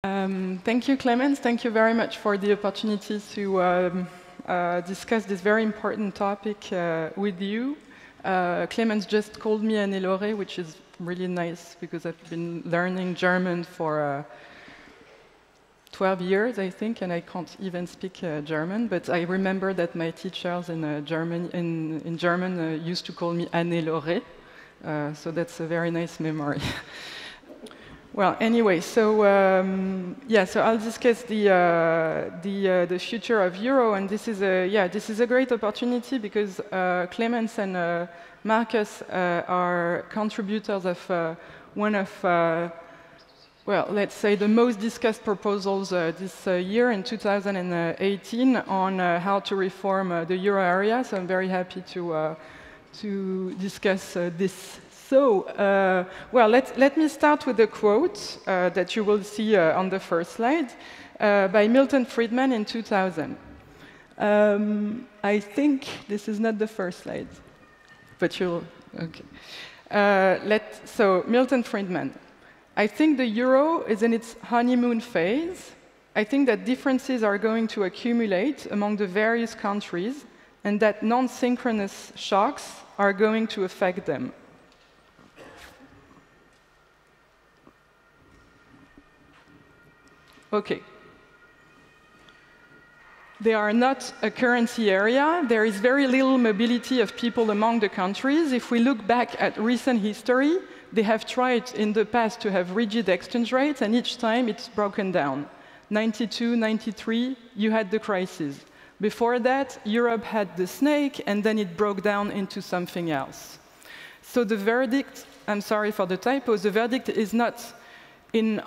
Thank you, Clemens. Thank you very much for the opportunity to discuss this very important topic with you. Clemens just called me Anne-Laure, which is really nice because I've been learning German for 12 years, I think, and I can't even speak German. But I remember that my teachers in German used to call me Anne-Laure, so that's a very nice memory. Well, anyway, so so I'll discuss the future of euro, and this is a great opportunity because Clemens and Markus are contributors of one of let's say the most discussed proposals this year in 2018 on how to reform the euro area. So I'm very happy to discuss this. So, let me start with a quote that you will see on the first slide by Milton Friedman in 2000. I think this is not the first slide, but you'll, okay. So, Milton Friedman. I think the euro is in its honeymoon phase. I think that differences are going to accumulate among the various countries and that non-synchronous shocks are going to affect them. Okay. They are not a currency area. There is very little mobility of people among the countries. If we look back at recent history, they have tried in the past to have rigid exchange rates, and each time it's broken down. 92, 93, you had the crisis. Before that, Europe had the snake, and then it broke down into something else. So the verdict, I'm sorry for the typos, the verdict is not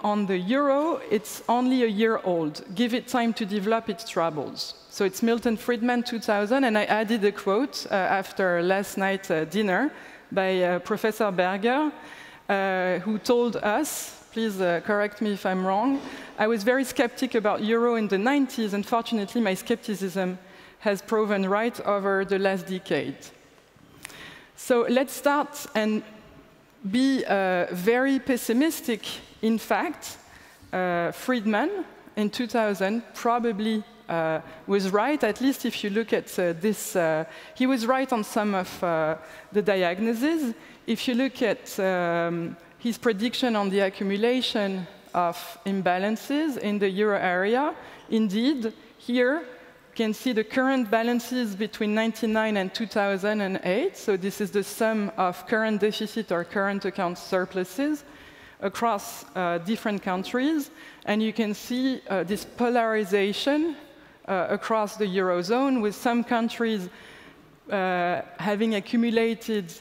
on the euro, it's only a year old. Give it time to develop its troubles. So it's Milton Friedman, 2000, and I added a quote after last night's dinner by Professor Berger, who told us, please correct me if I'm wrong, I was very skeptic about euro in the 90s. Unfortunately, my skepticism has proven right over the last decade. So let's start and be very pessimistic. In fact, Friedman in 2000 probably was right, at least if you look at this. He was right on some of the diagnoses. If you look at his prediction on the accumulation of imbalances in the euro area, indeed, here you can see the current balances between 1999 and 2008. So this is the sum of current deficit or current account surpluses across different countries. And you can see this polarization across the Eurozone, with some countries having accumulated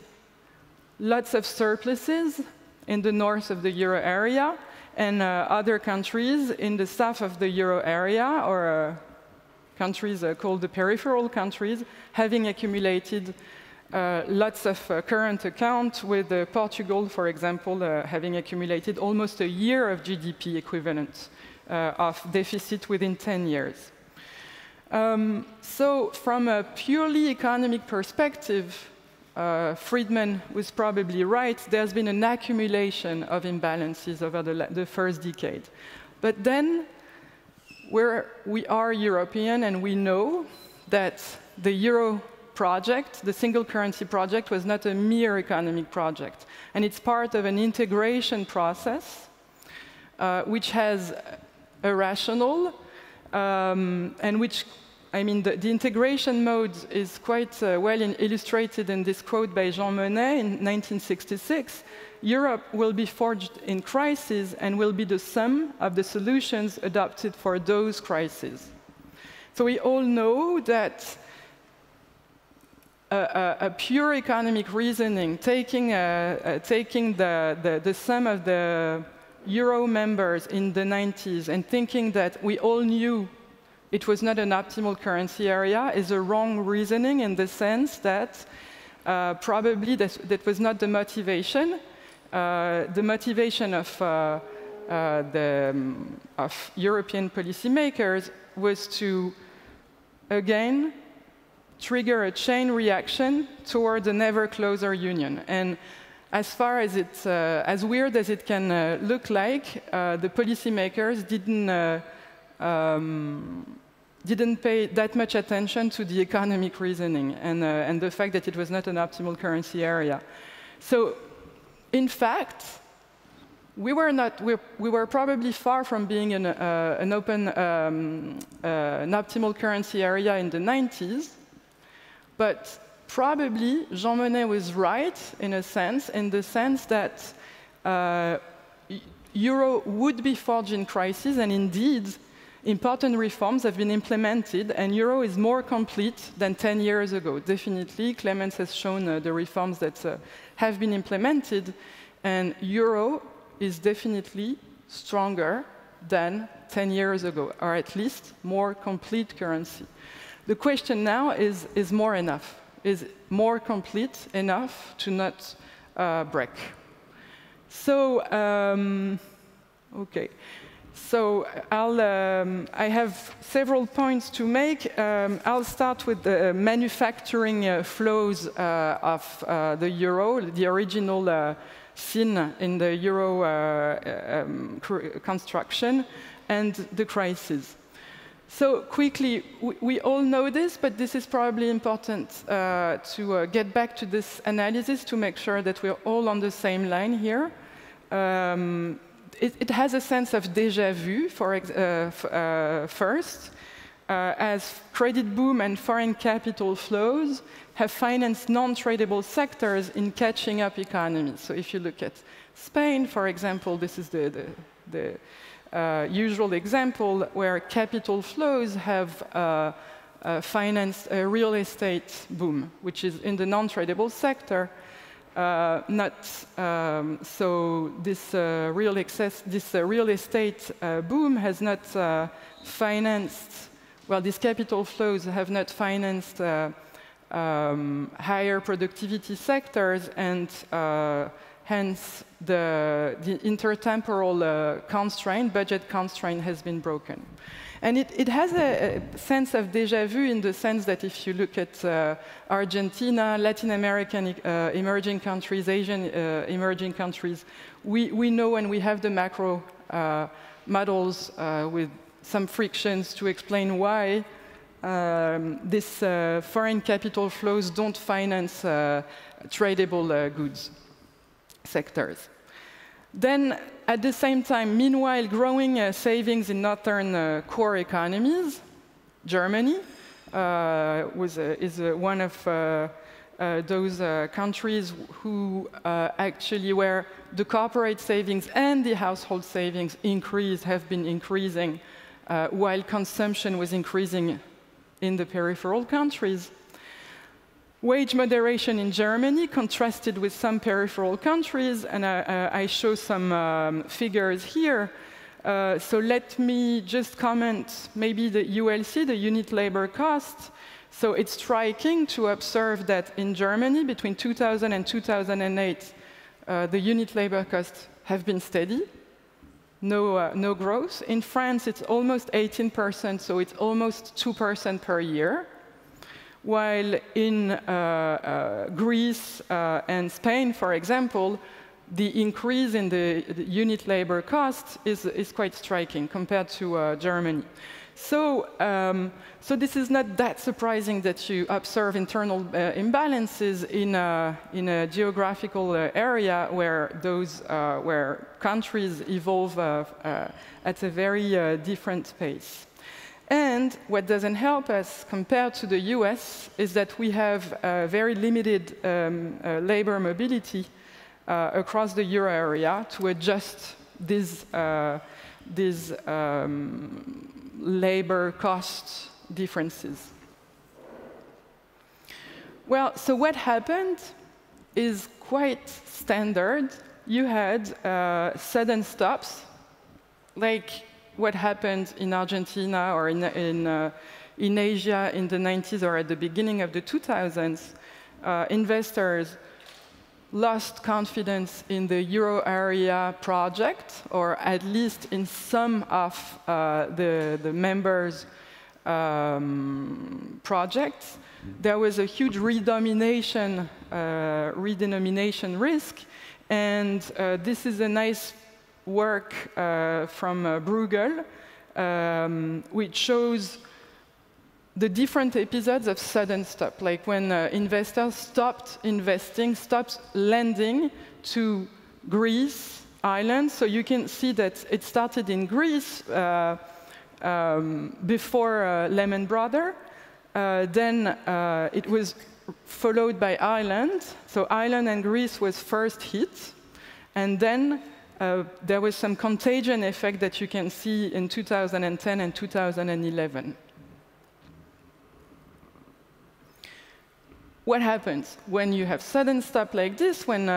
lots of surpluses in the north of the euro area, and other countries in the south of the euro area, or countries called the peripheral countries, having accumulated lots of current account, with Portugal, for example, having accumulated almost a year of GDP equivalent of deficit within 10 years. So from a purely economic perspective, Friedman was probably right. There's been an accumulation of imbalances over the first decade. But then we are European, and we know that the euro project, the single currency project, was not a mere economic project. And it's part of an integration process, which has a rationale, and which, I mean, the integration mode is quite well illustrated in this quote by Jean Monnet in 1966. Europe will be forged in crises and will be the sum of the solutions adopted for those crises. So we all know that a pure economic reasoning, taking the sum of the euro members in the 90s and thinking that we all knew it was not an optimal currency area, is a wrong reasoning, in the sense that probably that was not the motivation. The motivation of European policymakers was to, again, trigger a chain reaction towards an ever closer union. And as far as it's, as weird as it can look like, the policymakers didn't pay that much attention to the economic reasoning and the fact that it was not an optimal currency area. So, in fact, we were probably far from being an optimal currency area in the 90s, but probably Jean Monnet was right in the sense that euro would be forged in crisis, and indeed, important reforms have been implemented, and euro is more complete than 10 years ago. Definitely, Clemens has shown the reforms that have been implemented, and euro is definitely stronger than 10 years ago, or at least more complete currency. The question now is more enough? Is more complete enough to not break? So, okay. So I have several points to make. I'll start with the manufacturing flows of the euro, the original sin in the euro construction, and the crisis. So quickly, we all know this, but this is probably important to get back to this analysis to make sure that we're all on the same line here. It has a sense of déjà vu, first, as credit boom and foreign capital flows have financed non-tradable sectors in catching up economies. So if you look at Spain, for example, this is the usual example where capital flows have financed a real estate boom, which is in the non-tradable sector. So this real estate boom has not financed, well, these capital flows have not financed higher productivity sectors, and hence the intertemporal constraint, budget constraint, has been broken. And it has a sense of déjà vu in the sense that if you look at Argentina, Latin American emerging countries, Asian emerging countries, we know, and we have the macro models with some frictions to explain why these foreign capital flows don't finance tradable goods sectors. Then, at the same time, meanwhile, growing savings in northern core economies. Germany is one of those countries who actually where the corporate savings and the household savings have been increasing, while consumption was increasing in the peripheral countries. Wage moderation in Germany contrasted with some peripheral countries, and I show some figures here. So let me just comment maybe the ULC, the unit labor cost. So it's striking to observe that in Germany, between 2000 and 2008, the unit labor costs have been steady, no growth. In France, it's almost 18%, so it's almost 2% per year. While in Greece and Spain, for example, the increase in the unit labor cost is quite striking compared to Germany. So, so this is not that surprising that you observe internal imbalances in a geographical area where where countries evolve at a very different pace. And what doesn't help us compared to the US is that we have very limited labor mobility across the euro area to adjust these labor cost differences. Well, so what happened is quite standard. You had sudden stops, like what happened in Argentina or in Asia in the 90s or at the beginning of the 2000s. Investors lost confidence in the euro area project, or at least in some of the members' projects. There was a huge redenomination risk, And this is a nice work from Bruegel, which shows the different episodes of sudden stop, like when investors stopped investing, stopped lending to Greece, Ireland. So you can see that it started in Greece before Lehman Brothers. Then it was followed by Ireland. So Ireland and Greece was first hit. And then there was some contagion effect that you can see in 2010 and 2011. What happens when you have sudden stop like this, when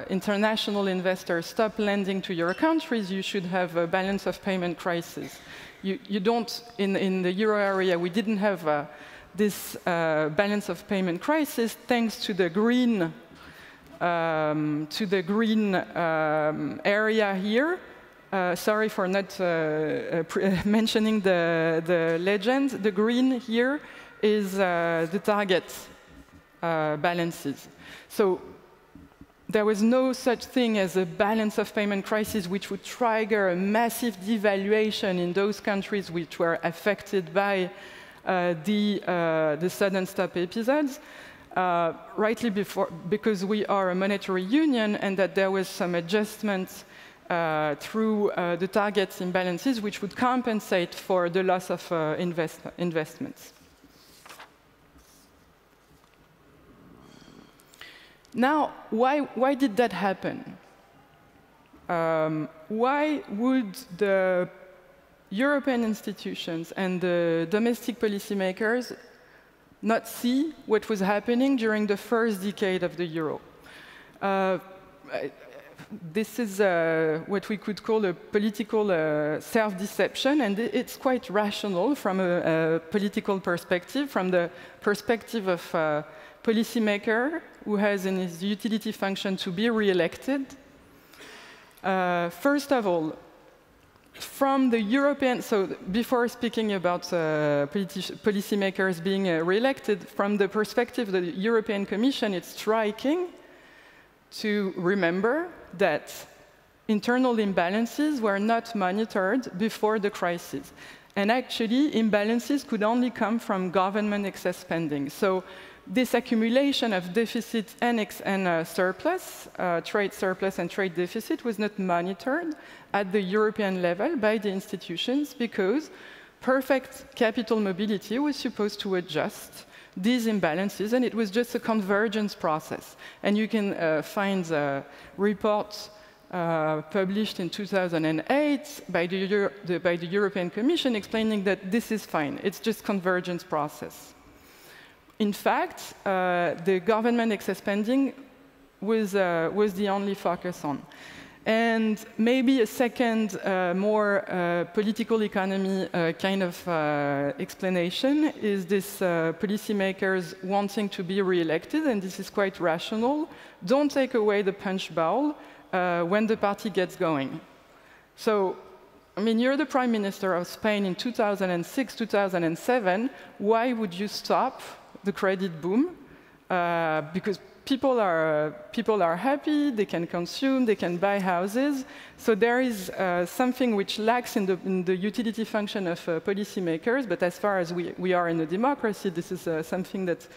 international investors stop lending to your countries? You should have a balance of payment crisis. You don't, in the euro area, we didn't have this balance of payment crisis thanks to the green, area here. Sorry for not mentioning the legend. The green here is the target balances. So there was no such thing as a balance of payment crisis which would trigger a massive devaluation in those countries which were affected by the sudden stop episodes, rightly because we are a monetary union, and that there was some adjustments through the target imbalances which would compensate for the loss of investments. Now, why did that happen? Why would the European institutions and the domestic policymakers not see what was happening during the first decade of the euro? This is what we could call a political self-deception, and it's quite rational from a political perspective, from the perspective of a policymaker who has in his utility function to be re-elected. First of all, from the European, so before speaking about policymakers being re-elected, from the perspective of the European Commission, it's striking to remember that internal imbalances were not monitored before the crisis. And actually, imbalances could only come from government excess spending. So this accumulation of deficit and surplus, trade surplus and trade deficit, was not monitored at the European level by the institutions because perfect capital mobility was supposed to adjust these imbalances, and it was just a convergence process. And you can find reports published in 2008 by the European Commission explaining that this is fine, it's just convergence process. In fact, the government excess spending was the only focus on. And maybe a second, more political economy kind of explanation is this policymakers wanting to be re-elected, and this is quite rational. Don't take away the punch bowl when the party gets going. So, I mean, you're the Prime Minister of Spain in 2006, 2007. Why would you stop the credit boom? Because people are happy, they can consume, they can buy houses. So there is something which lacks in the utility function of policymakers, but as far as we are in a democracy, this is something that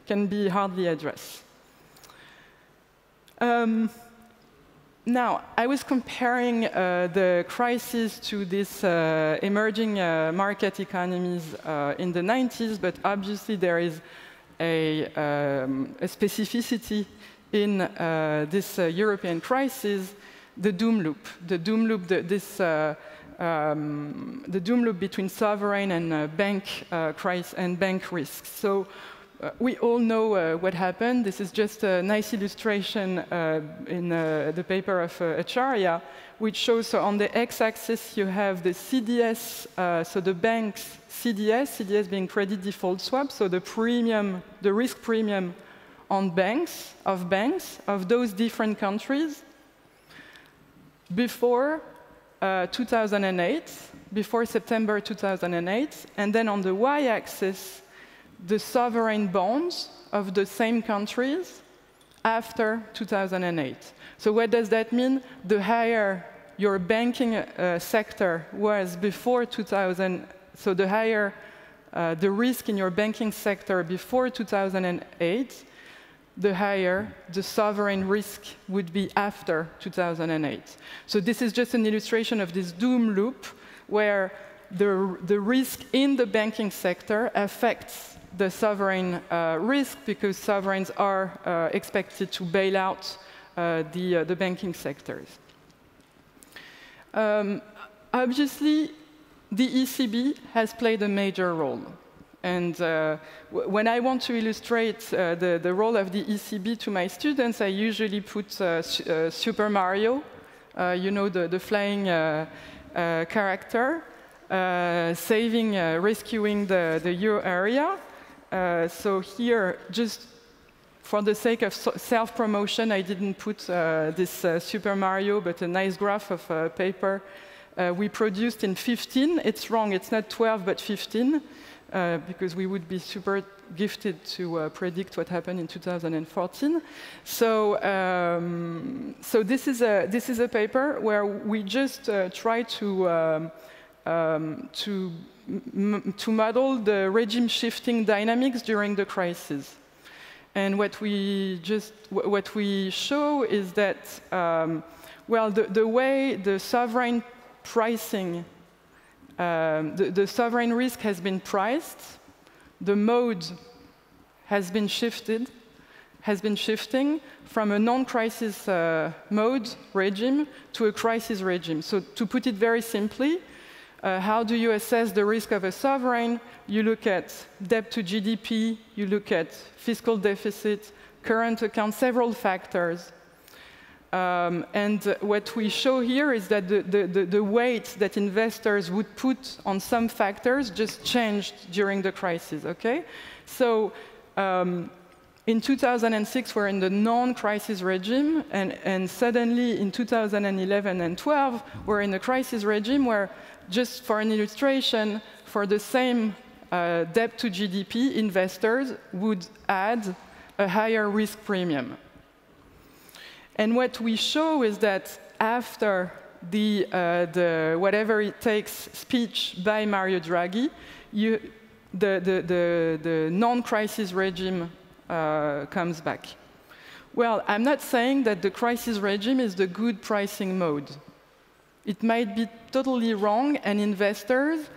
can be hardly addressed. Now, I was comparing the crisis to these emerging market economies in the 90s, but obviously there is a specificity in this European crisis, the doom loop. The doom loop, the doom loop between sovereign and bank crisis and bank risks. So we all know what happened. This is just a nice illustration in the paper of Acharya, which shows, so on the x-axis you have the CDS, so the bank's CDS being credit default swap, so the premium, the risk premium on banks of those different countries before 2008, before September 2008, and then on the y-axis the sovereign bonds of the same countries after 2008. So what does that mean? The higher your banking sector was before 2000, so the higher the risk in your banking sector before 2008, the higher the sovereign risk would be after 2008. So this is just an illustration of this doom loop where the risk in the banking sector affects the sovereign risk because sovereigns are expected to bail out the banking sectors. Obviously, the ECB has played a major role. And when I want to illustrate the role of the ECB to my students, I usually put Super Mario, you know, the flying character, rescuing the euro area. So here, just for the sake of self-promotion, I didn't put this Super Mario, but a nice graph of paper we produced in 15. It's wrong, it's not 12, but 15, because we would be super gifted to predict what happened in 2014. So, so this is a paper where we just try to model the regime shifting dynamics during the crisis. And what we show is that, well, the way the sovereign pricing, the sovereign risk has been priced, the mode has been shifting from a non-crisis mode regime to a crisis regime. So to put it very simply, how do you assess the risk of a sovereign? You look at debt to GDP, you look at fiscal deficit, current account, several factors. And what we show here is that the weight that investors would put on some factors just changed during the crisis, okay? So in 2006, we're in the non-crisis regime, and suddenly in 2011 and 12, we're in a crisis regime where, just for an illustration, for the same debt to GDP, investors would add a higher risk premium. And what we show is that after the whatever it takes speech by Mario Draghi, the non-crisis regime comes back. Well, I'm not saying that the crisis regime is the good pricing mode. It might be totally wrong, and investors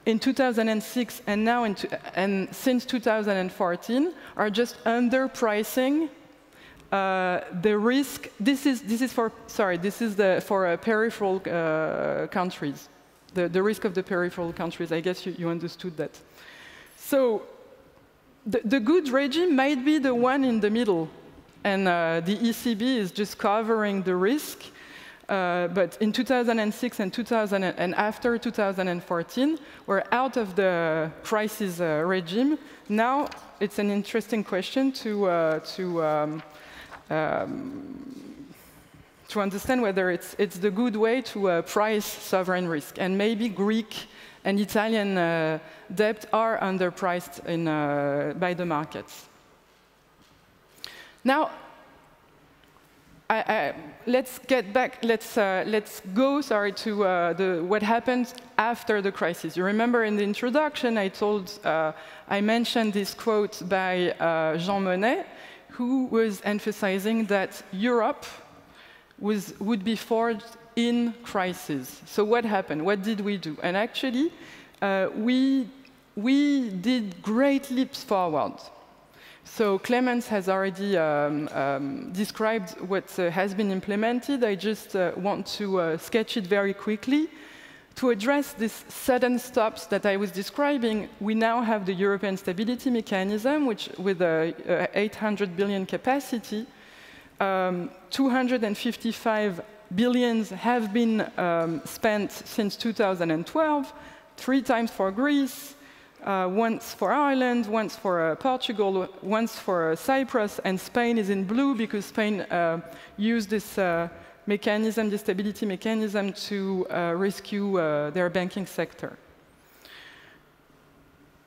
in 2006 and now and since 2014 are just underpricing the risk. This is for peripheral countries, the risk of the peripheral countries. I guess you understood that. So the good regime might be the one in the middle, and the ECB is just covering the risk. But in 2006 and after 2014, we're out of the crisis regime. Now it's an interesting question to understand whether it's the good way to price sovereign risk. And maybe Greek and Italian debt are underpriced by the markets. Now, let's get back. Let's go. Sorry, to what happened after the crisis. You remember in the introduction, I mentioned this quote by Jean Monnet, who was emphasizing that Europe would be forged in crisis. So what happened? What did we do? And actually, we did great leaps forward. So Clemens has already described what has been implemented. I just want to sketch it very quickly. To address these sudden stops that I was describing, we now have the European Stability Mechanism, which with a 800 billion capacity, 255 billions have been spent since 2012, 3 times for Greece, once for Ireland, once for Portugal, once for Cyprus, and Spain is in blue because Spain used this mechanism, the stability mechanism, to rescue their banking sector.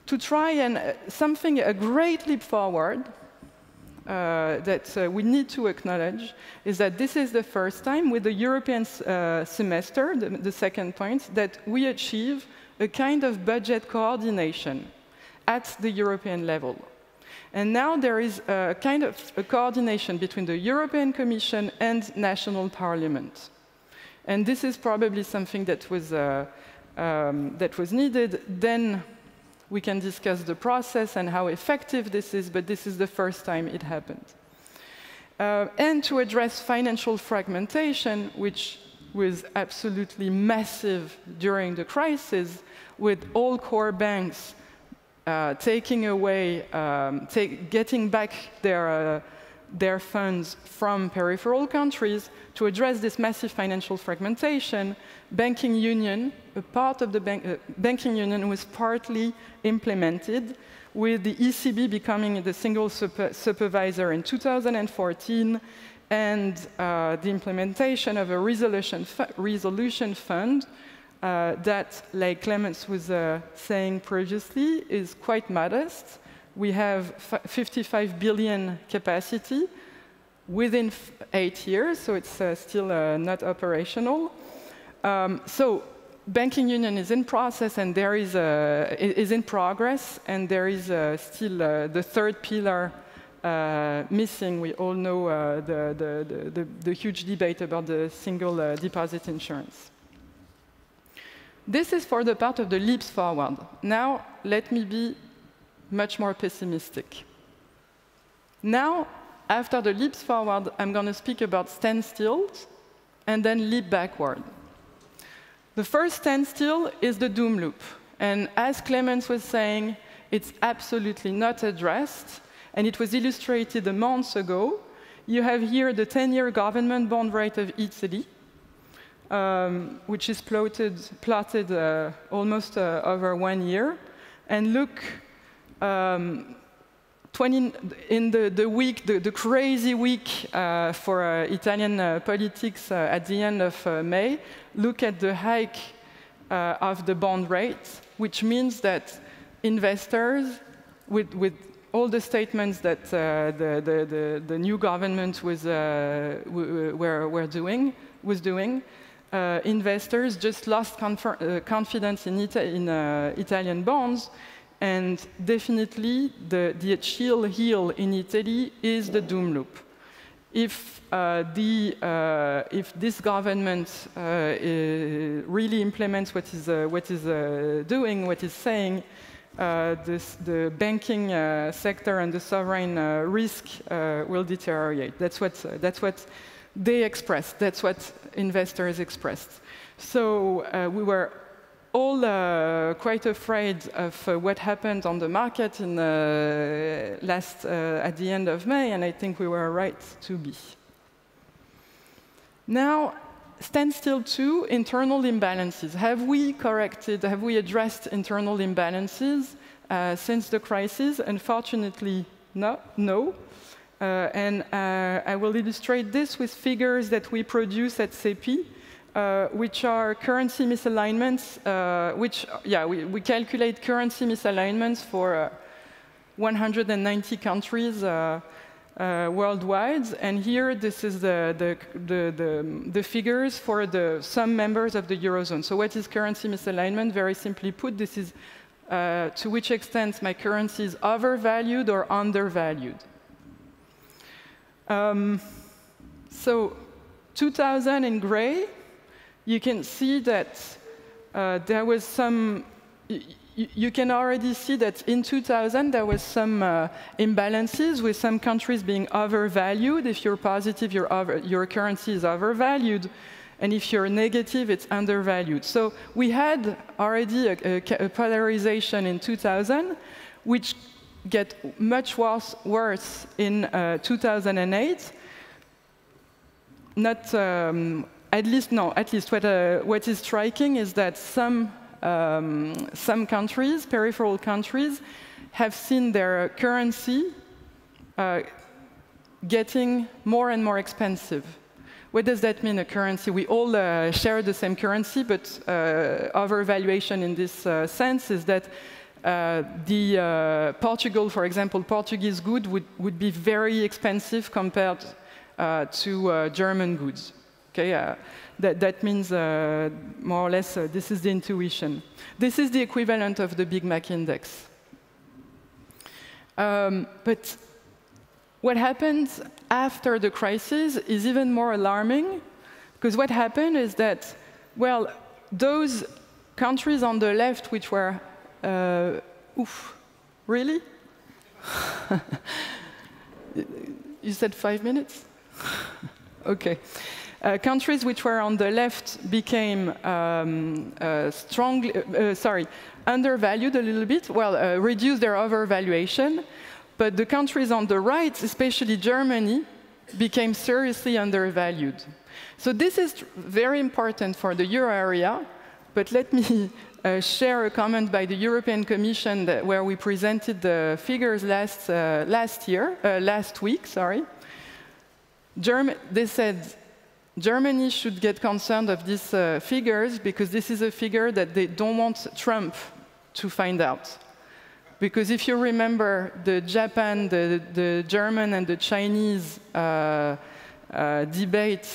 To try and a great leap forward, that we need to acknowledge is that this is the first time with the European semester, the second point, that we achieve a kind of budget coordination at the European level. And now there is a kind of a coordination between the European Commission and national parliament. And this is probably something that was needed. Then we can discuss the process and how effective this is, but this is the first time it happened. And to address financial fragmentation, which was absolutely massive during the crisis, with all core banks taking away, getting back their funds from peripheral countries. To address this massive financial fragmentation, banking union, a part of the banking union was partly implemented, with the ECB becoming the single supervisor in 2014, and the implementation of a resolution fund that, like Clemens was saying previously, is quite modest. We have 55 billion capacity within 8 years, so it's still not operational. So banking union is in process, and there is in progress, and there is still the third pillar missing. We all know the huge debate about the single deposit insurance. This is for the part of the leaps forward. Now, let me be much more pessimistic. Now, after the leaps forward, I'm going to speak about standstills and then leap backward. The first standstill is the doom loop. And as Clemens was saying, it's absolutely not addressed. And it was illustrated a month ago. You have here the 10-year government bond rate of Italy, which is plotted almost over 1 year. And look, in the crazy week for Italian politics at the end of May, look at the hike of the bond rate, which means that investors, with all the statements that the new government was doing, investors just lost confidence in Italian bonds. And definitely, the Achilles heel in Italy is the doom loop. If this government really implements what is doing, what is saying, the banking sector and the sovereign risk will deteriorate. That's what they expressed. That's what investors expressed. So we were all quite afraid of what happened on the market in at the end of May, and I think we were right to be. Now, standstill 2, internal imbalances. Have we addressed internal imbalances since the crisis? Unfortunately, no. And I will illustrate this with figures that we produce at CEPII, which are currency misalignments, we calculate currency misalignments for 190 countries worldwide. And here, this is the figures for some members of the Eurozone. So what is currency misalignment? Very simply put, this is to which extent my currency is overvalued or undervalued. So 2000 in gray, you can see that there was some, you can already see that in 2000 there was some imbalances with some countries being overvalued. If you're positive, your currency is overvalued. And if you're negative, it's undervalued. So we had already a polarization in 2000, which get much worse in 2008. At least what is striking is that some countries, peripheral countries, have seen their currency getting more and more expensive. What does that mean, a currency? We all share the same currency, but overvaluation in this sense is that Portugal, for example, Portuguese goods would be very expensive compared to German goods. Okay, that means more or less this is the intuition. This is the equivalent of the Big Mac index. But what happens after the crisis is even more alarming, because what happened is that, well, those countries on the left which were, oof, really? You said 5 minutes? Okay. Countries which were on the left became undervalued a little bit, well, reduced their overvaluation, but the countries on the right, especially Germany, became seriously undervalued. So this is very important for the euro area, but let me share a comment by the European Commission where we presented the figures last week. They said Germany should get concerned of these figures because this is a figure that they don't want Trump to find out. Because if you remember the Japan, the German and the Chinese debate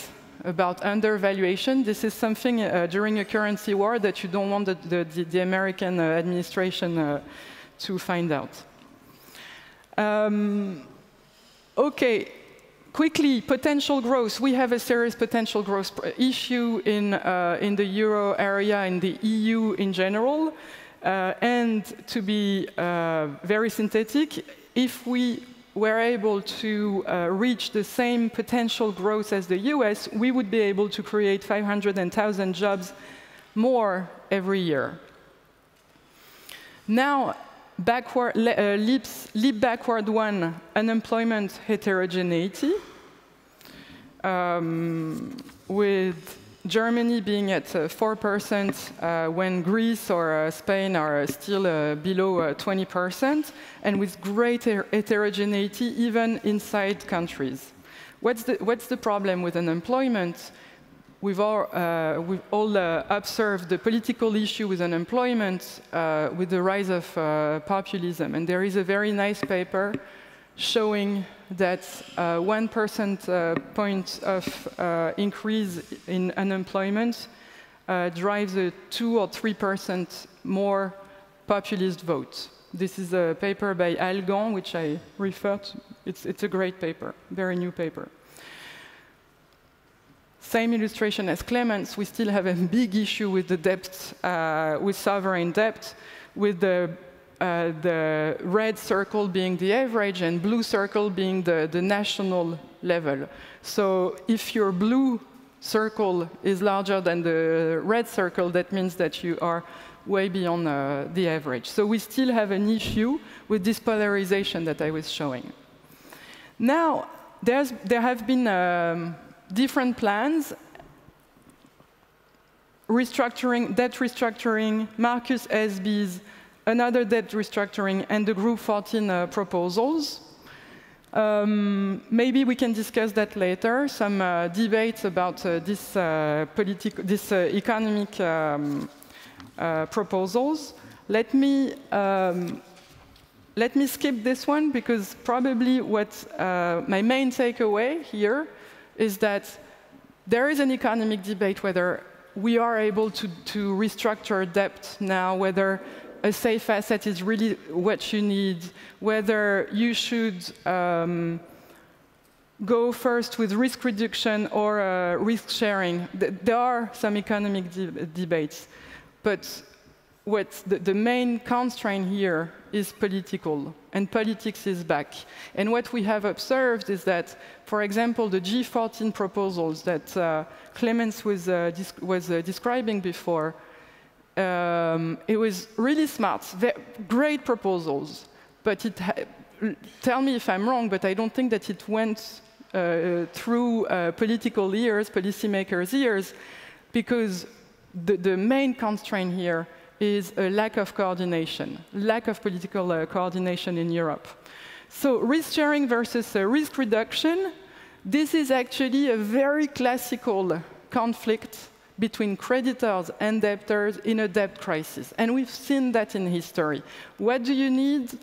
about undervaluation, this is something during a currency war that you don't want the American administration to find out. Okay. Quickly, potential growth. We have a serious potential growth issue in the euro area, in the EU in general. And to be very synthetic, if we were able to reach the same potential growth as the US, we would be able to create 500,000 jobs more every year. Now, leap backward one, unemployment heterogeneity, with Germany being at 4% when Greece or Spain are still below 20%, and with great heterogeneity even inside countries. What's the problem with unemployment? We've all observed the political issue with unemployment with the rise of populism. And there is a very nice paper showing that 1% point of increase in unemployment drives a 2 or 3% more populist vote. This is a paper by Algan, which I refer to. It's a great paper, very new paper. Same illustration as Clemens, we still have a big issue with the debt, with sovereign debt, with the red circle being the average and blue circle being the national level. So if your blue circle is larger than the red circle, that means that you are way beyond the average. So we still have an issue with this polarization that I was showing. Now, there have been different plans, debt restructuring, Markus SB's, another debt restructuring, and the Group 14 proposals. Maybe we can discuss that later, some debates about this economic proposals. Let me skip this one, because probably what my main takeaway here is that there is an economic debate whether we are able to restructure debt now, whether a safe asset is really what you need, whether you should go first with risk reduction or risk sharing. There are some economic debates, but the main constraint here is political, and politics is back. And what we have observed is that, for example, the G14 proposals that Clemens was describing before, it was really smart, great proposals, but tell me if I'm wrong, but I don't think that it went through political ears, policymakers' ears, because the main constraint here is a lack of coordination, lack of political coordination in Europe. So risk sharing versus risk reduction, this is actually a very classical conflict between creditors and debtors in a debt crisis. And we've seen that in history. What do you need?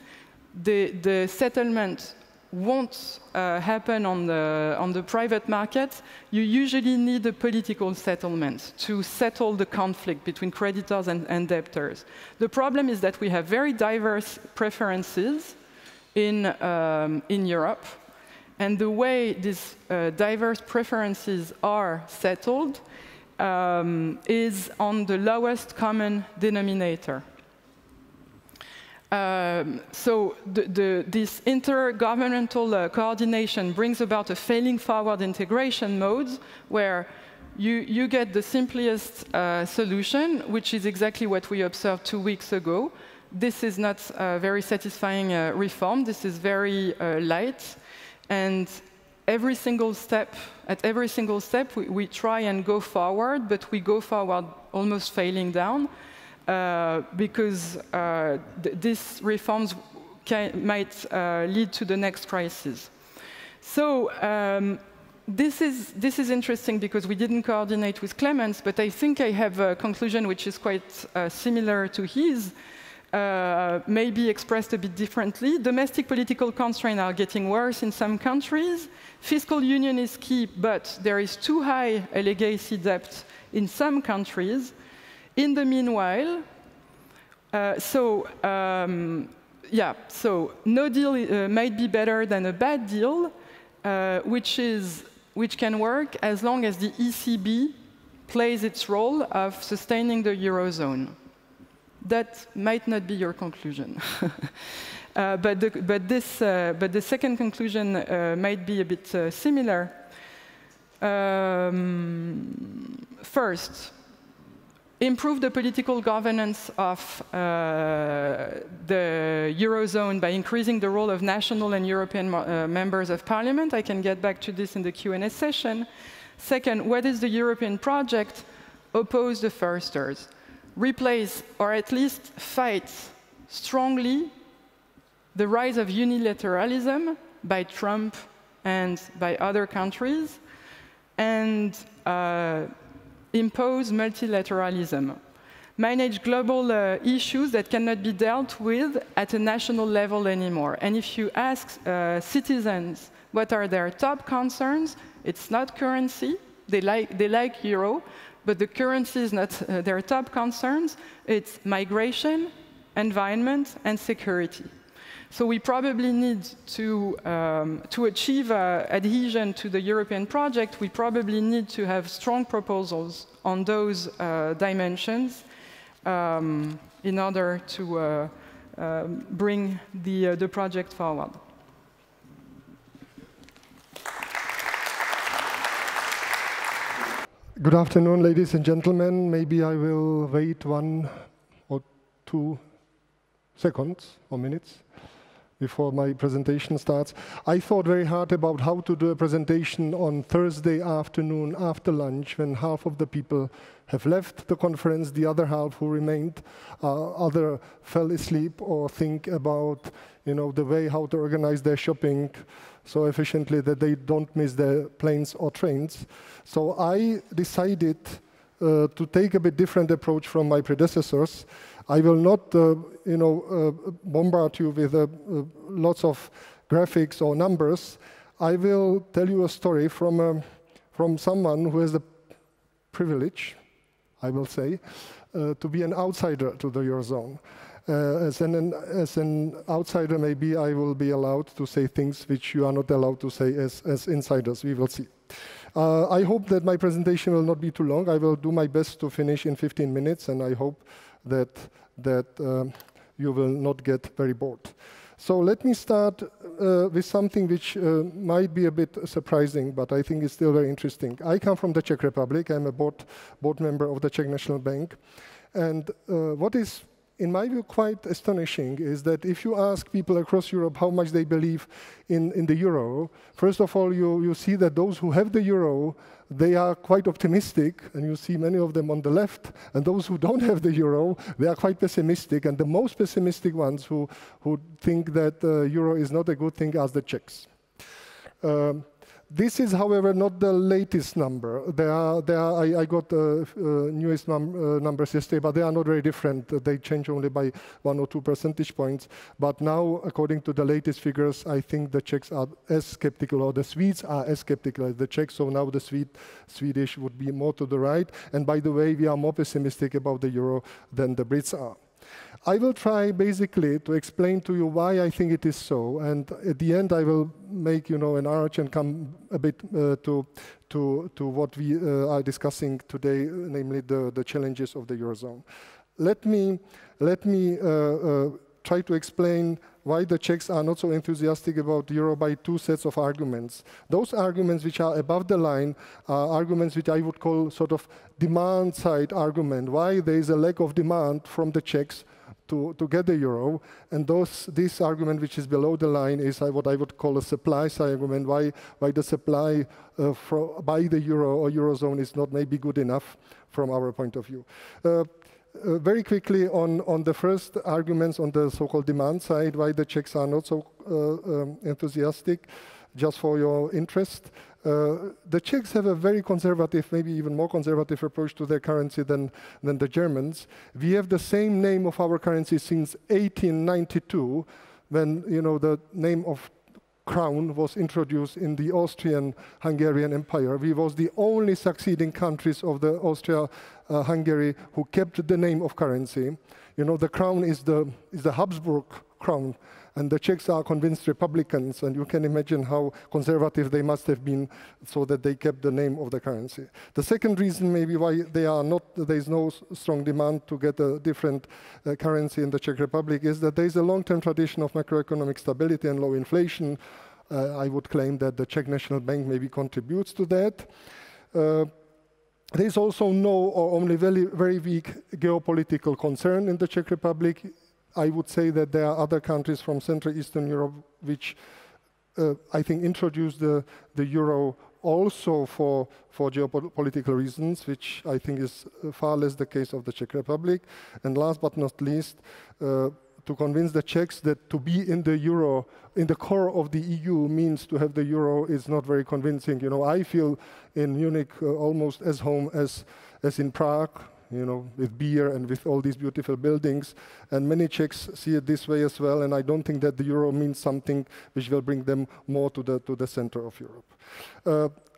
The settlement won't happen on the private market. You usually need a political settlement to settle the conflict between creditors and debtors. The problem is that we have very diverse preferences in Europe. And the way these diverse preferences are settled is on the lowest common denominator. So this intergovernmental coordination brings about a failing forward integration mode where you get the simplest solution, which is exactly what we observed 2 weeks ago. This is not a very satisfying reform. This is very light. And at every single step, we try and go forward, but we go forward almost failing down. Because these reforms might lead to the next crisis. So this is interesting because we didn't coordinate with Clemens, but I think I have a conclusion which is quite similar to his, maybe expressed a bit differently. Domestic political constraints are getting worse in some countries. Fiscal union is key, but there is too high a legacy debt in some countries. In the meanwhile, so no deal might be better than a bad deal, which can work as long as the ECB plays its role of sustaining the Eurozone. That might not be your conclusion. but the second conclusion might be a bit similar. First, improve the political governance of the Eurozone by increasing the role of national and European members of parliament. I can get back to this in the Q&A session. Second, what is the European project? Oppose the firsters. Replace, or at least fight strongly, the rise of unilateralism by Trump and by other countries, and impose multilateralism. Manage global issues that cannot be dealt with at a national level anymore. And if you ask citizens what are their top concerns, it's not currency. They like euro, but the currency is not their top concerns. It's migration, environment, and security. So we probably need to achieve adhesion to the European project, we probably need to have strong proposals on those dimensions in order to bring the project forward. Good afternoon, ladies and gentlemen. Maybe I will wait 1 or 2 seconds or minutes before my presentation starts. I thought very hard about how to do a presentation on Thursday afternoon after lunch when half of the people have left the conference, the other half who remained, other fell asleep or think about the way how to organize their shopping so efficiently that they don't miss their planes or trains. So I decided to take a bit different approach from my predecessors. I will not, bombard you with lots of graphics or numbers. I will tell you a story from someone who has the privilege, I will say, to be an outsider to the Eurozone. As an outsider, maybe I will be allowed to say things which you are not allowed to say as insiders. We will see. I hope that my presentation will not be too long. I will do my best to finish in 15 minutes, and I hope that you will not get very bored. So let me start with something which might be a bit surprising, but I think it's still very interesting. I come from the Czech Republic. I'm a board member of the Czech National Bank. And what is, in my view, quite astonishing is that if you ask people across Europe how much they believe in the euro, first of all, you see that those who have the euro, they are quite optimistic, and you see many of them on the left, and those who don't have the euro, they are quite pessimistic, and the most pessimistic ones who think that euro is not a good thing are the Czechs. This is, however, not the latest number. I got newest numbers yesterday, but they are not very different. They change only by 1 or 2 percentage points. But now, according to the latest figures, I think the Czechs are as skeptical, or the Swedes are as skeptical as the Czechs. So now the Swedish would be more to the right. And by the way, we are more pessimistic about the euro than the Brits are. I will try basically to explain to you why I think it is so, and at the end I will make an arch and come a bit to what we are discussing today, namely the challenges of the eurozone. Let me try to explain why the Czechs are not so enthusiastic about the euro by 2 sets of arguments. Those arguments which are above the line are arguments which I would call sort of demand side argument, why there is a lack of demand from the Czechs to get the euro, and this argument which is below the line is what I would call a supply side argument, why the supply by the euro or eurozone is not maybe good enough from our point of view. Very quickly on the first arguments on the so-called demand side, why the Czechs are not so enthusiastic, just for your interest. The Czechs have a very conservative, maybe even more conservative approach to their currency than the Germans. We have the same name of our currency since 1892, when the name of crown was introduced in the Austrian-Hungarian Empire. We was the only succeeding countries of the Austria-Hungary who kept the name of currency. The crown is the Habsburg crown, and the Czechs are convinced Republicans, and you can imagine how conservative they must have been so that they kept the name of the currency. The second reason maybe why there is no strong demand to get a different currency in the Czech Republic is that there is a long-term tradition of macroeconomic stability and low inflation. I would claim that the Czech National Bank maybe contributes to that. There is also no or only very, very weak geopolitical concern in the Czech Republic. I would say that there are other countries from Central Eastern Europe which I think introduced the euro also for geopolitical reasons, which I think is far less the case of the Czech Republic. And last but not least, to convince the Czechs that to be in the euro, in the core of the EU, means to have the euro is not very convincing. I feel in Munich almost as home as in Prague, with beer and with all these beautiful buildings. And many Czechs see it this way as well, and I don't think that the euro means something which will bring them more to the center of Europe.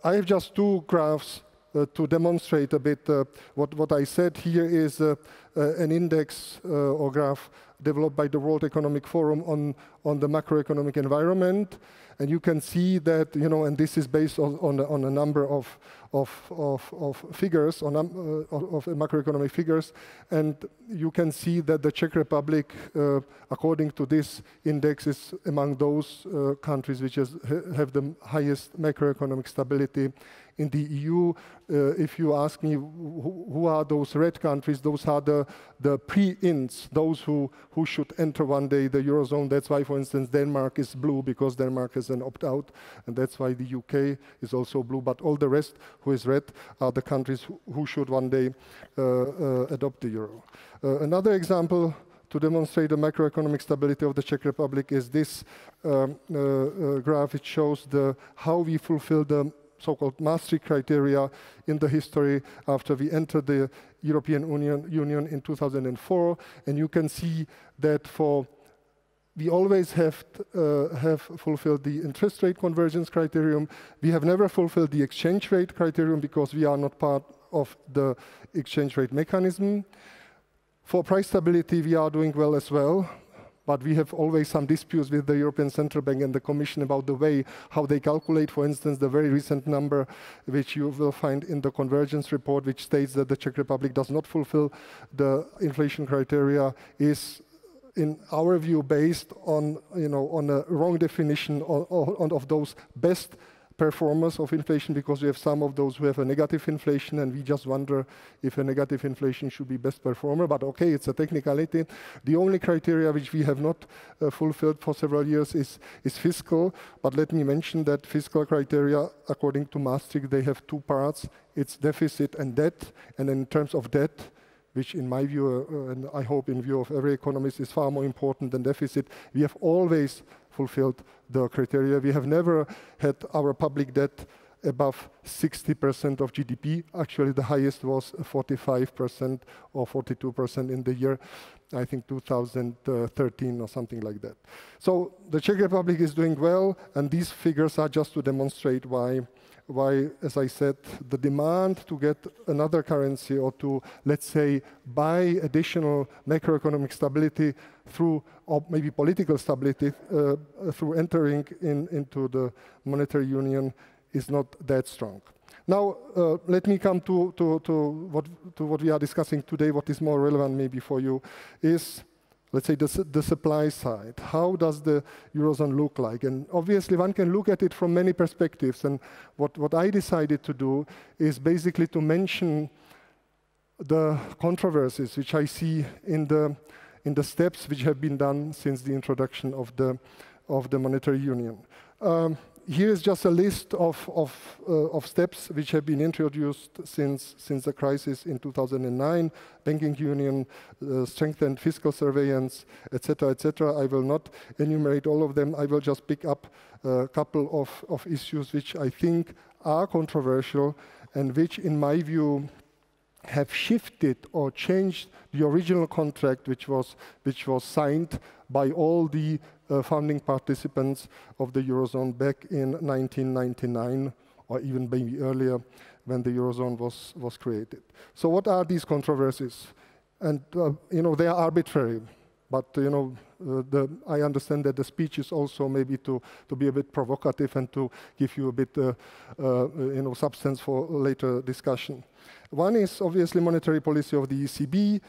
I have just 2 graphs to demonstrate a bit what I said. Here is an index or graph developed by the World Economic Forum on the macroeconomic environment. And you can see that, and this is based on a number of figures, of macroeconomic figures, and you can see that the Czech Republic, according to this index, is among those countries which have the highest macroeconomic stability in the EU. If you ask me who are those red countries, those are the pre-ins, those who should enter one day the Eurozone. That's why, for instance, Denmark is blue, because Denmark is an opt-out, and that's why the UK is also blue. But all the rest who is red are the countries who should one day adopt the euro. Another example to demonstrate the macroeconomic stability of the Czech Republic is this graph. It shows how we fulfill the so-called Maastricht criteria in the history after we entered the European Union in 2004. And you can see that we always have fulfilled the interest rate convergence criterion. We have never fulfilled the exchange rate criterion because we are not part of the exchange rate mechanism. For price stability, we are doing well as well. But we have always some disputes with the European Central Bank and the Commission about the way how they calculate, for instance, the very recent number which you will find in the convergence report, which states that the Czech Republic does not fulfill the inflation criteria, is, in our view, based on a wrong definition of those best performers of inflation, because we have some of those who have a negative inflation, and we just wonder if a negative inflation should be best performer. But okay, it's a technicality. The only criteria which we have not fulfilled for several years is fiscal. But let me mention that fiscal criteria, according to Maastricht, they have 2 parts. It's deficit and debt. And in terms of debt, which in my view, and I hope in view of every economist, is far more important than deficit. We have always fulfilled the criteria. We have never had our public debt above 60% of GDP. Actually, the highest was 45% or 42% in the year, I think 2013 or something like that. So the Czech Republic is doing well, and these figures are just to demonstrate why, as I said, the demand to get another currency or to, let's say, buy additional macroeconomic stability through, or maybe political stability, through entering into the monetary union is not that strong. Now, let me come to what we are discussing today. What is more relevant maybe for you is, let's say, the supply side. How does the Eurozone look like? And obviously, one can look at it from many perspectives. And what I decided to do is basically to mention the controversies which I see in the steps which have been done since the introduction of the monetary union. Here is just a list of steps which have been introduced since the crisis in 2009, banking union, strengthened fiscal surveillance, etc., etc. I will not enumerate all of them. I will just pick up a couple of issues which I think are controversial and which, in my view, have shifted or changed the original contract which was signed by all the founding participants of the Eurozone back in 1999, or even maybe earlier, when the Eurozone was created. So what are these controversies? And they are arbitrary, but I understand that the speech is also maybe to be a bit provocative and to give you a bit substance for later discussion. One is obviously monetary policy of the ECB.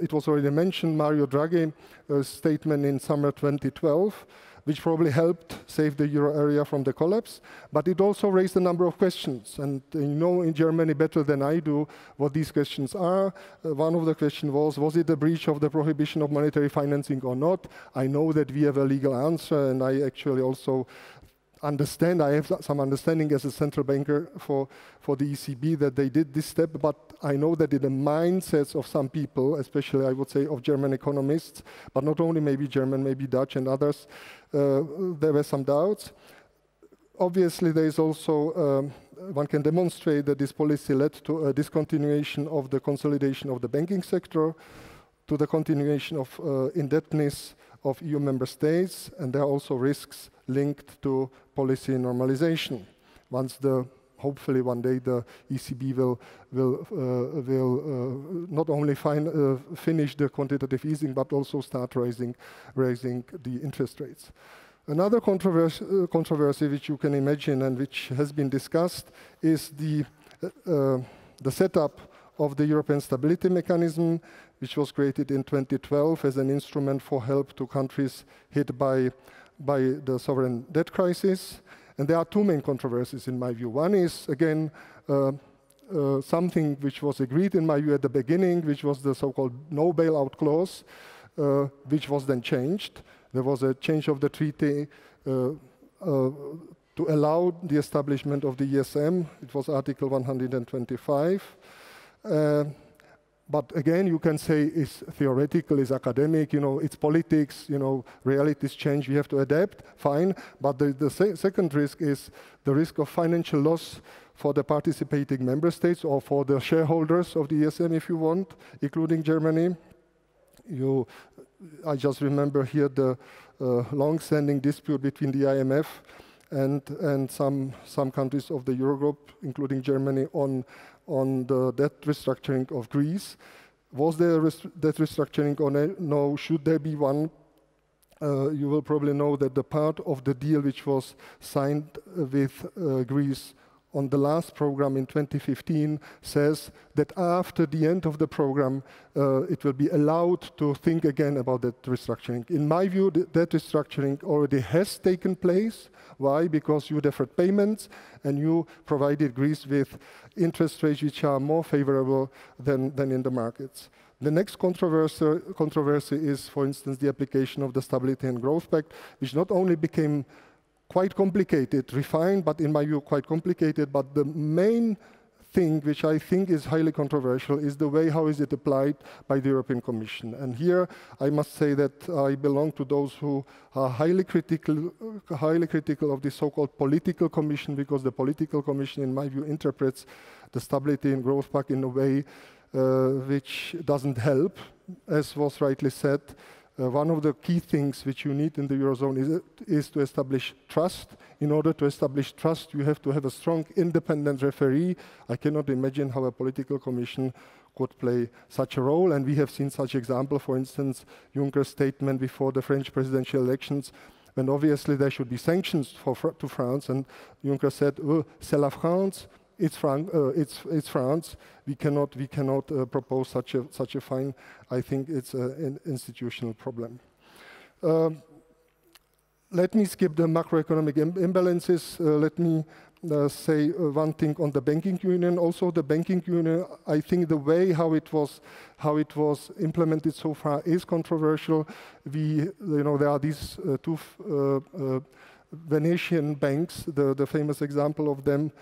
It was already mentioned, Mario Draghi's statement in summer 2012, which probably helped save the euro area from the collapse, but it also raised a number of questions. And you know in Germany better than I do what these questions are. One of the questions was it a breach of the prohibition of monetary financing or not? I know that we have a legal answer, and I actually also understand, I have some understanding as a central banker for the ECB that they did this step, but I know that in the mindsets of some people, especially I would say of German economists, but not only maybe German, maybe Dutch and others, there were some doubts. Obviously there is also, one can demonstrate that this policy led to a discontinuation of the consolidation of the banking sector, to the continuation of indebtedness of EU member states, and there are also risks linked to policy normalization. Hopefully one day the ECB will not only finish the quantitative easing, but also start raising the interest rates. Another controversy which you can imagine and which has been discussed is the setup of the European Stability Mechanism, which was created in 2012 as an instrument for help to countries hit by the sovereign debt crisis. And there are two main controversies in my view. One is, again, something which was agreed in my view at the beginning, which was the so-called no bailout clause, which was then changed. There was a change of the treaty to allow the establishment of the ESM. It was Article 125. But again, you can say it's theoretical, it's academic, it's politics, realities change, we have to adapt, fine. But the second risk is the risk of financial loss for the participating member states or for the shareholders of the ESM, if you want, including Germany. I just remember here the long-standing dispute between the IMF and some countries of the Eurogroup, including Germany, on the debt restructuring of Greece. Was there debt restructuring or no? Should there be one? You will probably know that the part of the deal which was signed with Greece on the last program in 2015 says that after the end of the program, it will be allowed to think again about that restructuring. In my view, that restructuring already has taken place. Why? Because you deferred payments and you provided Greece with interest rates which are more favorable than in the markets. The next controversy is, for instance, the application of the Stability and Growth Pact, which not only became quite complicated, refined, but in my view quite complicated, but the main thing which I think is highly controversial is the way how is it applied by the European Commission. And here I must say that I belong to those who are highly critical of the so-called political commission, because the political commission, in my view, interprets the Stability and Growth Pact in a way which doesn't help. As was rightly said, one of the key things which you need in the Eurozone is to establish trust. In order to establish trust, you have to have a strong independent referee. I cannot imagine how a political commission could play such a role. And we have seen such example, for instance, Juncker's statement before the French presidential elections, when obviously there should be sanctions to France. And Juncker said, oh, c'est la France. It's France. We cannot propose such a fine. I think it's an institutional problem. Let me skip the macroeconomic imbalances. Let me say one thing on the banking union. Also, the banking union, I think the way how it was implemented so far is controversial. There are these two Venetian banks, the famous example of them,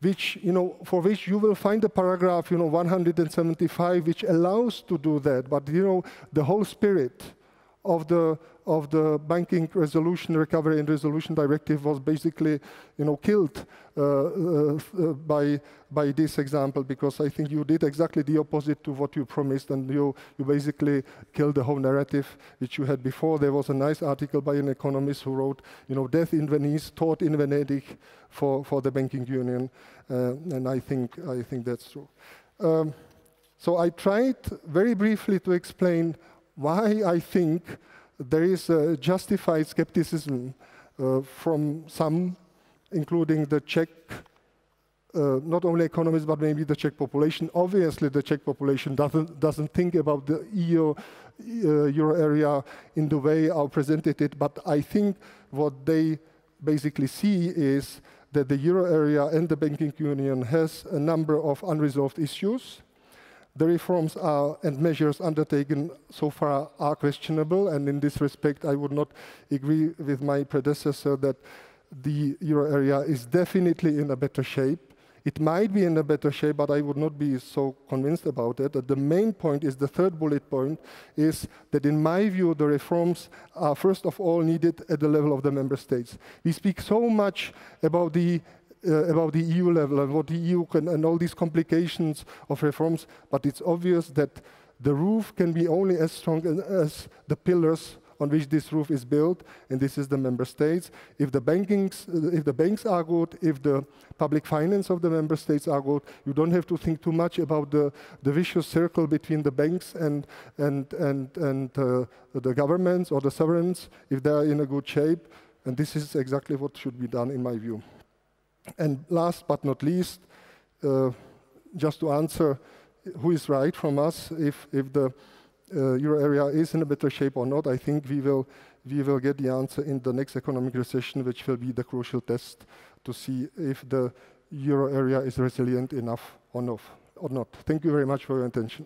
which, for which you will find a paragraph, 175, which allows to do that. But, the whole spirit of the banking resolution, recovery and resolution directive was basically, killed by this example, because I think you did exactly the opposite to what you promised, and you basically killed the whole narrative which you had before. There was a nice article by an economist who wrote, death in Venice, taught in Venedig for the banking union, and I think that's true. So I tried very briefly to explain why I think there is a justified skepticism from some, including the Czech, not only economists, but maybe the Czech population. Obviously, the Czech population doesn't think about the euro area in the way I presented it, but I think what they basically see is that the euro area and the banking union has a number of unresolved issues. The reforms and measures undertaken so far are questionable, and in this respect, I would not agree with my predecessor that the euro area is definitely in a better shape. It might be in a better shape, but I would not be so convinced about it. The main point is, the third bullet point, is that in my view, the reforms are first of all needed at the level of the member states. We speak so much about the EU level and what the EU can, and all these complications of reforms, but it's obvious that the roof can be only as strong as the pillars on which this roof is built, and this is the member states. If the banks are good, if the public finance of the member states are good, you don't have to think too much about the vicious circle between the banks and the governments or the sovereigns, if they are in a good shape, and this is exactly what should be done in my view. And last but not least, just to answer who is right from us, if the euro area is in a better shape or not, I think we will get the answer in the next economic recession, which will be the crucial test to see if the euro area is resilient enough or not. Thank you very much for your attention.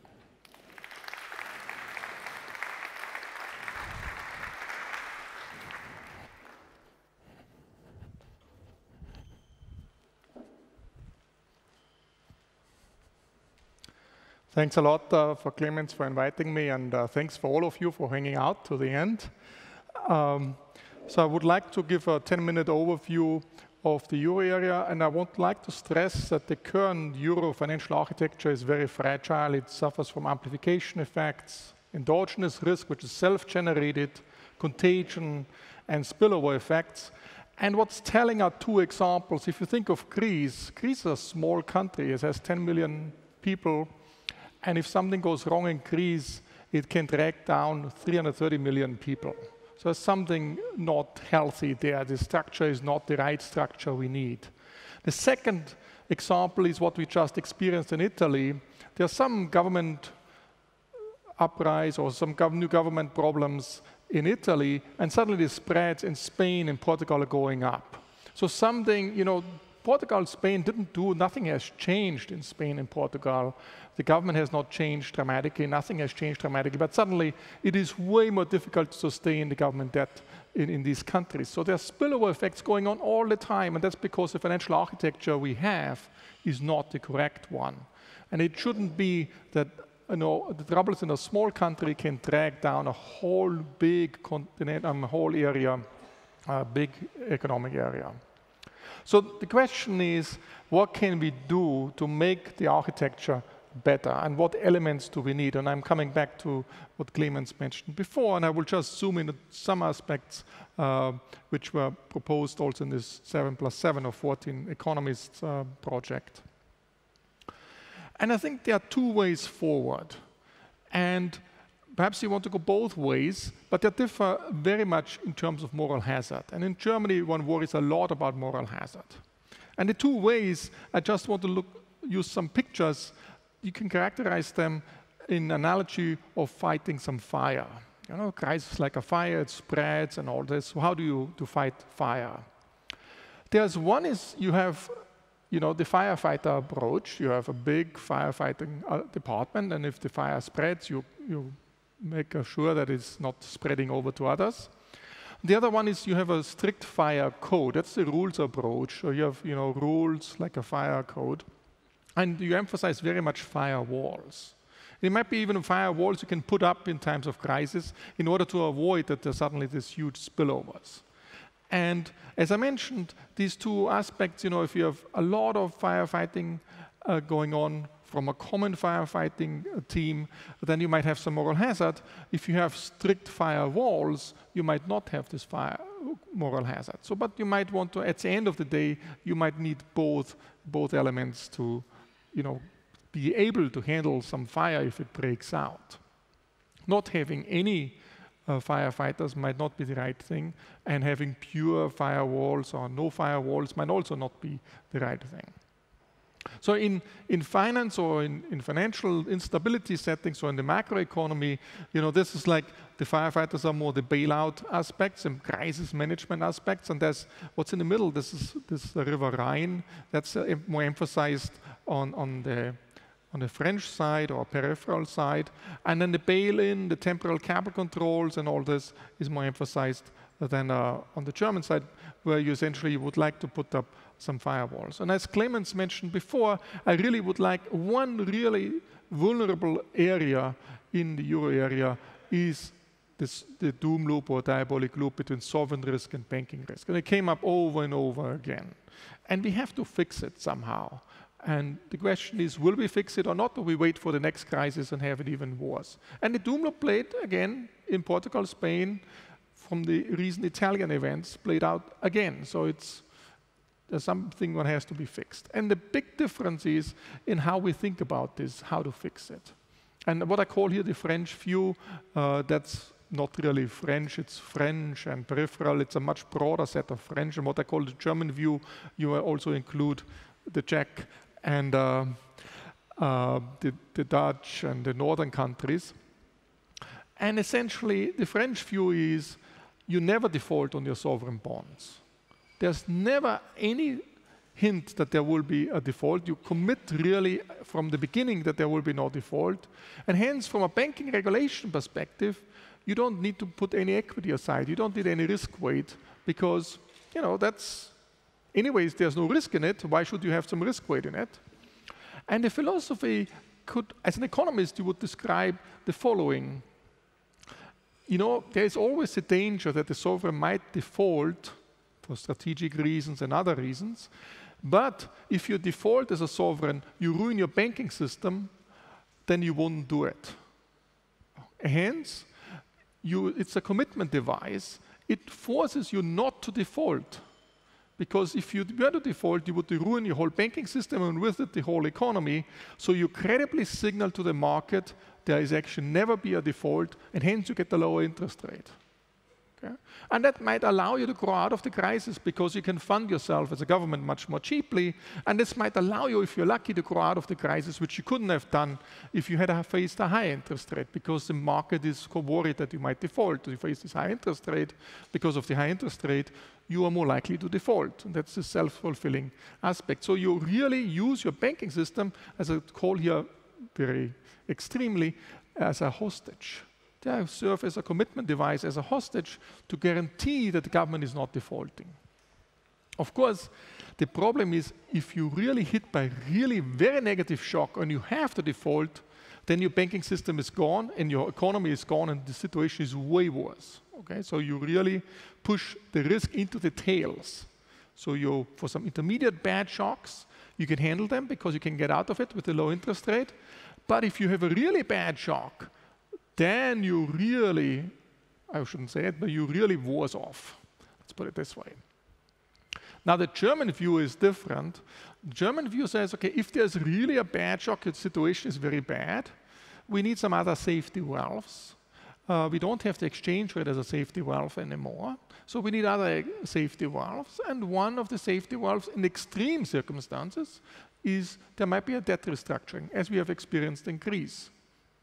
Thanks a lot for Clemens for inviting me, and thanks for all of you for hanging out to the end. So I would like to give a 10-minute overview of the euro area, and I would like to stress that the current euro financial architecture is very fragile. It suffers from amplification effects, endogenous risk, which is self-generated, contagion, and spillover effects. And what's telling are two examples. If you think of Greece, Greece is a small country. It has 10 million people. And if something goes wrong in Greece, it can drag down 330 million people. So there's something not healthy there. The structure is not the right structure we need. The second example is what we just experienced in Italy. There are some government uprise or some new government problems in Italy, and suddenly the spreads in Spain and Portugal are going up. So something, Portugal, Spain didn't do, nothing has changed in Spain and Portugal. The government has not changed dramatically, nothing has changed dramatically, but suddenly it is way more difficult to sustain the government debt in these countries. So there are spillover effects going on all the time, and that's because the financial architecture we have is not the correct one. And it shouldn't be that the troubles in a small country can drag down a whole big continent, whole area, a big economic area. So the question is, what can we do to make the architecture better, and what elements do we need? And I'm coming back to what Clemens mentioned before, and I will just zoom in at some aspects which were proposed also in this 7+7 or 14 economists project. And I think there are two ways forward. And perhaps you want to go both ways, but they differ very much in terms of moral hazard. And in Germany, one worries a lot about moral hazard. And the two ways, I just want to use some pictures. You can characterize them in analogy of fighting some fire. You know, crisis like a fire, it spreads and all this. So how do you fight fire? There's one is you have the firefighter approach. You have a big firefighting department, and if the fire spreads, you make sure that it's not spreading over to others. The other one is you have a strict fire code. That's the rules approach. So you have rules like a fire code, and you emphasize very much firewalls. It might be even firewalls you can put up in times of crisis in order to avoid that there's suddenly these huge spillovers. And as I mentioned, these two aspects, if you have a lot of firefighting going on from a common firefighting team, then you might have some moral hazard. If you have strict firewalls, you might not have this moral hazard. So, but you might want to, at the end of the day, you might need both elements to, be able to handle some fire if it breaks out. Not having any firefighters might not be the right thing, and having pure firewalls or no firewalls might also not be the right thing. So in finance or in financial instability settings or in the macroeconomy, this is like the firefighters are more the bailout aspects and crisis management aspects, and there's what's in the middle. This is the River Rhine. That's more emphasized on the French side or peripheral side, and then the bail-in, the temporal capital controls, and all this is more emphasized than on the German side, where you essentially would like to put up some firewalls. And as Clemens mentioned before, I really would like one really vulnerable area in the euro area is the doom loop or diabolic loop between sovereign risk and banking risk. And it came up over and over again. And we have to fix it somehow. And the question is, will we fix it or not, or we wait for the next crisis and have it even worse? And the doom loop played, again, in Portugal, Spain, from the recent Italian events, played out again. So there's something that has to be fixed. And the big difference is in how we think about this, how to fix it. And what I call here the French view, that's not really French, it's French and peripheral. It's a much broader set of French. And what I call the German view, you also include the Czech and the Dutch and the northern countries. And essentially, the French view is you never default on your sovereign bonds. There's never any hint that there will be a default. You commit really from the beginning that there will be no default. And hence, from a banking regulation perspective, you don't need to put any equity aside. You don't need any risk weight because, that's, anyways, there's no risk in it. Why should you have some risk weight in it? And the philosophy could, as an economist, you would describe the following. There is always a danger that the sovereign might default for strategic reasons and other reasons. But if you default as a sovereign, you ruin your banking system, then you won't do it. Hence, it's a commitment device. It forces you not to default. Because if you were to default, you would ruin your whole banking system and with it the whole economy. So you credibly signal to the market there is actually never be a default, and hence you get the lower interest rate. Okay? And that might allow you to grow out of the crisis because you can fund yourself as a government much more cheaply. And this might allow you, if you're lucky, to grow out of the crisis, which you couldn't have done if you had faced a high interest rate, because the market is worried that you might default. You face this high interest rate. Because of the high interest rate, you are more likely to default. And that's the self-fulfilling aspect. So you really use your banking system, as I call here very extremely, as a hostage. They serve as a commitment device, as a hostage, to guarantee that the government is not defaulting. Of course, the problem is if you really hit by really very negative shock and you have to default, then your banking system is gone and your economy is gone and the situation is way worse. Okay? So you really push the risk into the tails. So for some intermediate bad shocks, you can handle them because you can get out of it with a low interest rate. But if you have a really bad shock, then you really, I shouldn't say it, but you really worse off. Let's put it this way. Now, the German view is different. The German view says, okay, if there's really a bad shock, the situation is very bad, we need some other safety valves. We don't have the exchange rate as a safety valve anymore, so we need other safety valves. And one of the safety valves in extreme circumstances is there might be a debt restructuring, as we have experienced in Greece.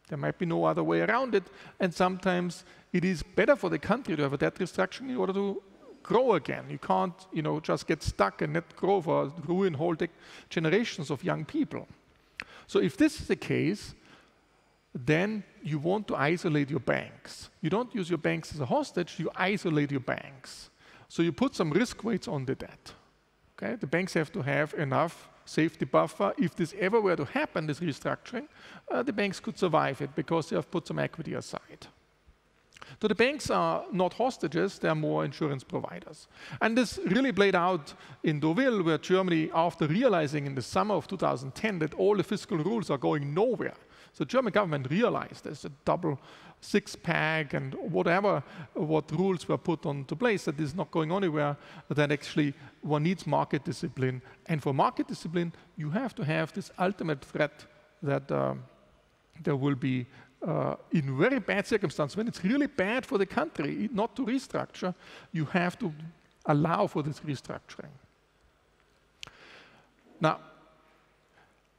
There might be no other way around it, and sometimes it is better for the country to have a debt restructuring in order to grow again. You can't, just get stuck and not grow for ruin whole generations of young people. So if this is the case, then you want to isolate your banks. You don't use your banks as a hostage, you isolate your banks. So you put some risk weights on the debt. Okay? The banks have to have enough safety buffer. If this ever were to happen, this restructuring, the banks could survive it because they have put some equity aside. So the banks are not hostages, they are more insurance providers. And this really played out in Deauville, where Germany, after realizing in the summer of 2010 that all the fiscal rules are going nowhere, so the German government realized there's a double six-pack and what rules were put into place, that is not going anywhere, that actually one needs market discipline. And for market discipline, you have to have this ultimate threat that there will be, in very bad circumstances, when it's really bad for the country not to restructure, you have to allow for this restructuring. Now,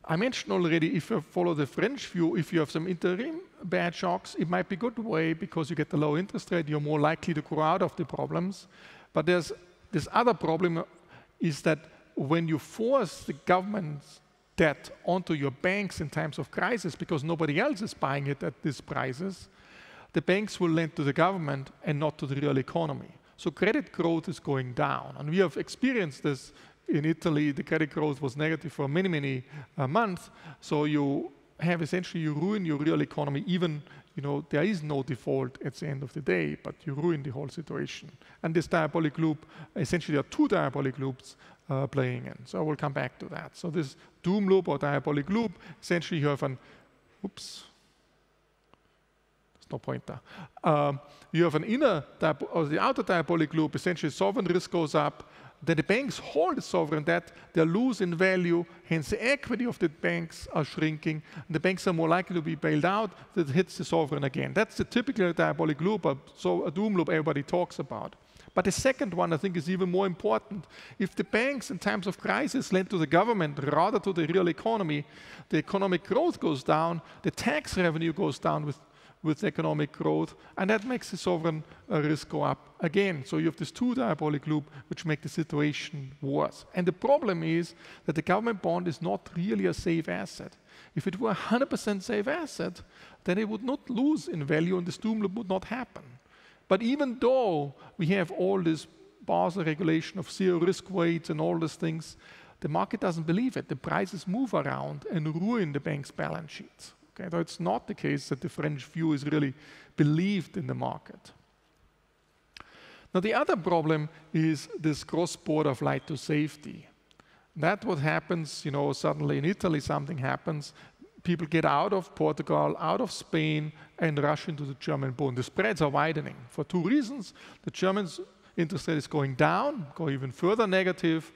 I mentioned already, if you follow the French view, if you have some interim bad shocks, it might be a good way because you get the low interest rate, you're more likely to grow out of the problems. But there's this other problem is that when you force the government's debt onto your banks in times of crisis because nobody else is buying it at these prices, the banks will lend to the government and not to the real economy. So credit growth is going down. And we have experienced this in Italy. The credit growth was negative for many, many months. So you have essentially, you ruin your real economy. Even, there is no default at the end of the day, but you ruin the whole situation. And this diabolic loop, essentially there are two diabolic loops playing in. So I will come back to that. So this doom loop or diabolic loop, essentially you have an, oops, there's no pointer. You have an inner, or the outer diabolic loop, essentially sovereign risk goes up, then the banks hold the sovereign debt, they lose in value, hence the equity of the banks are shrinking, and the banks are more likely to be bailed out, that hits the sovereign again. That's the typical diabolic loop, so a doom loop everybody talks about. But the second one, I think, is even more important. If the banks in times of crisis lend to the government rather to the real economy, the economic growth goes down, the tax revenue goes down with economic growth, and that makes the sovereign risk go up again. So you have this two diabolic loop which make the situation worse. And the problem is that the government bond is not really a safe asset. If it were a 100% safe asset, then it would not lose in value and this doom loop would not happen. But even though we have all this Basel regulation of zero risk weights and all these things, the market doesn't believe it. The prices move around and ruin the bank's balance sheets. Okay, though it's not the case that the French view is really believed in the market. Now the other problem is this cross-border flight to safety. That's what happens, suddenly in Italy something happens. People get out of Portugal, out of Spain, and rush into the German bond. The spreads are widening for two reasons. The German interest rate is going down, going even further negative,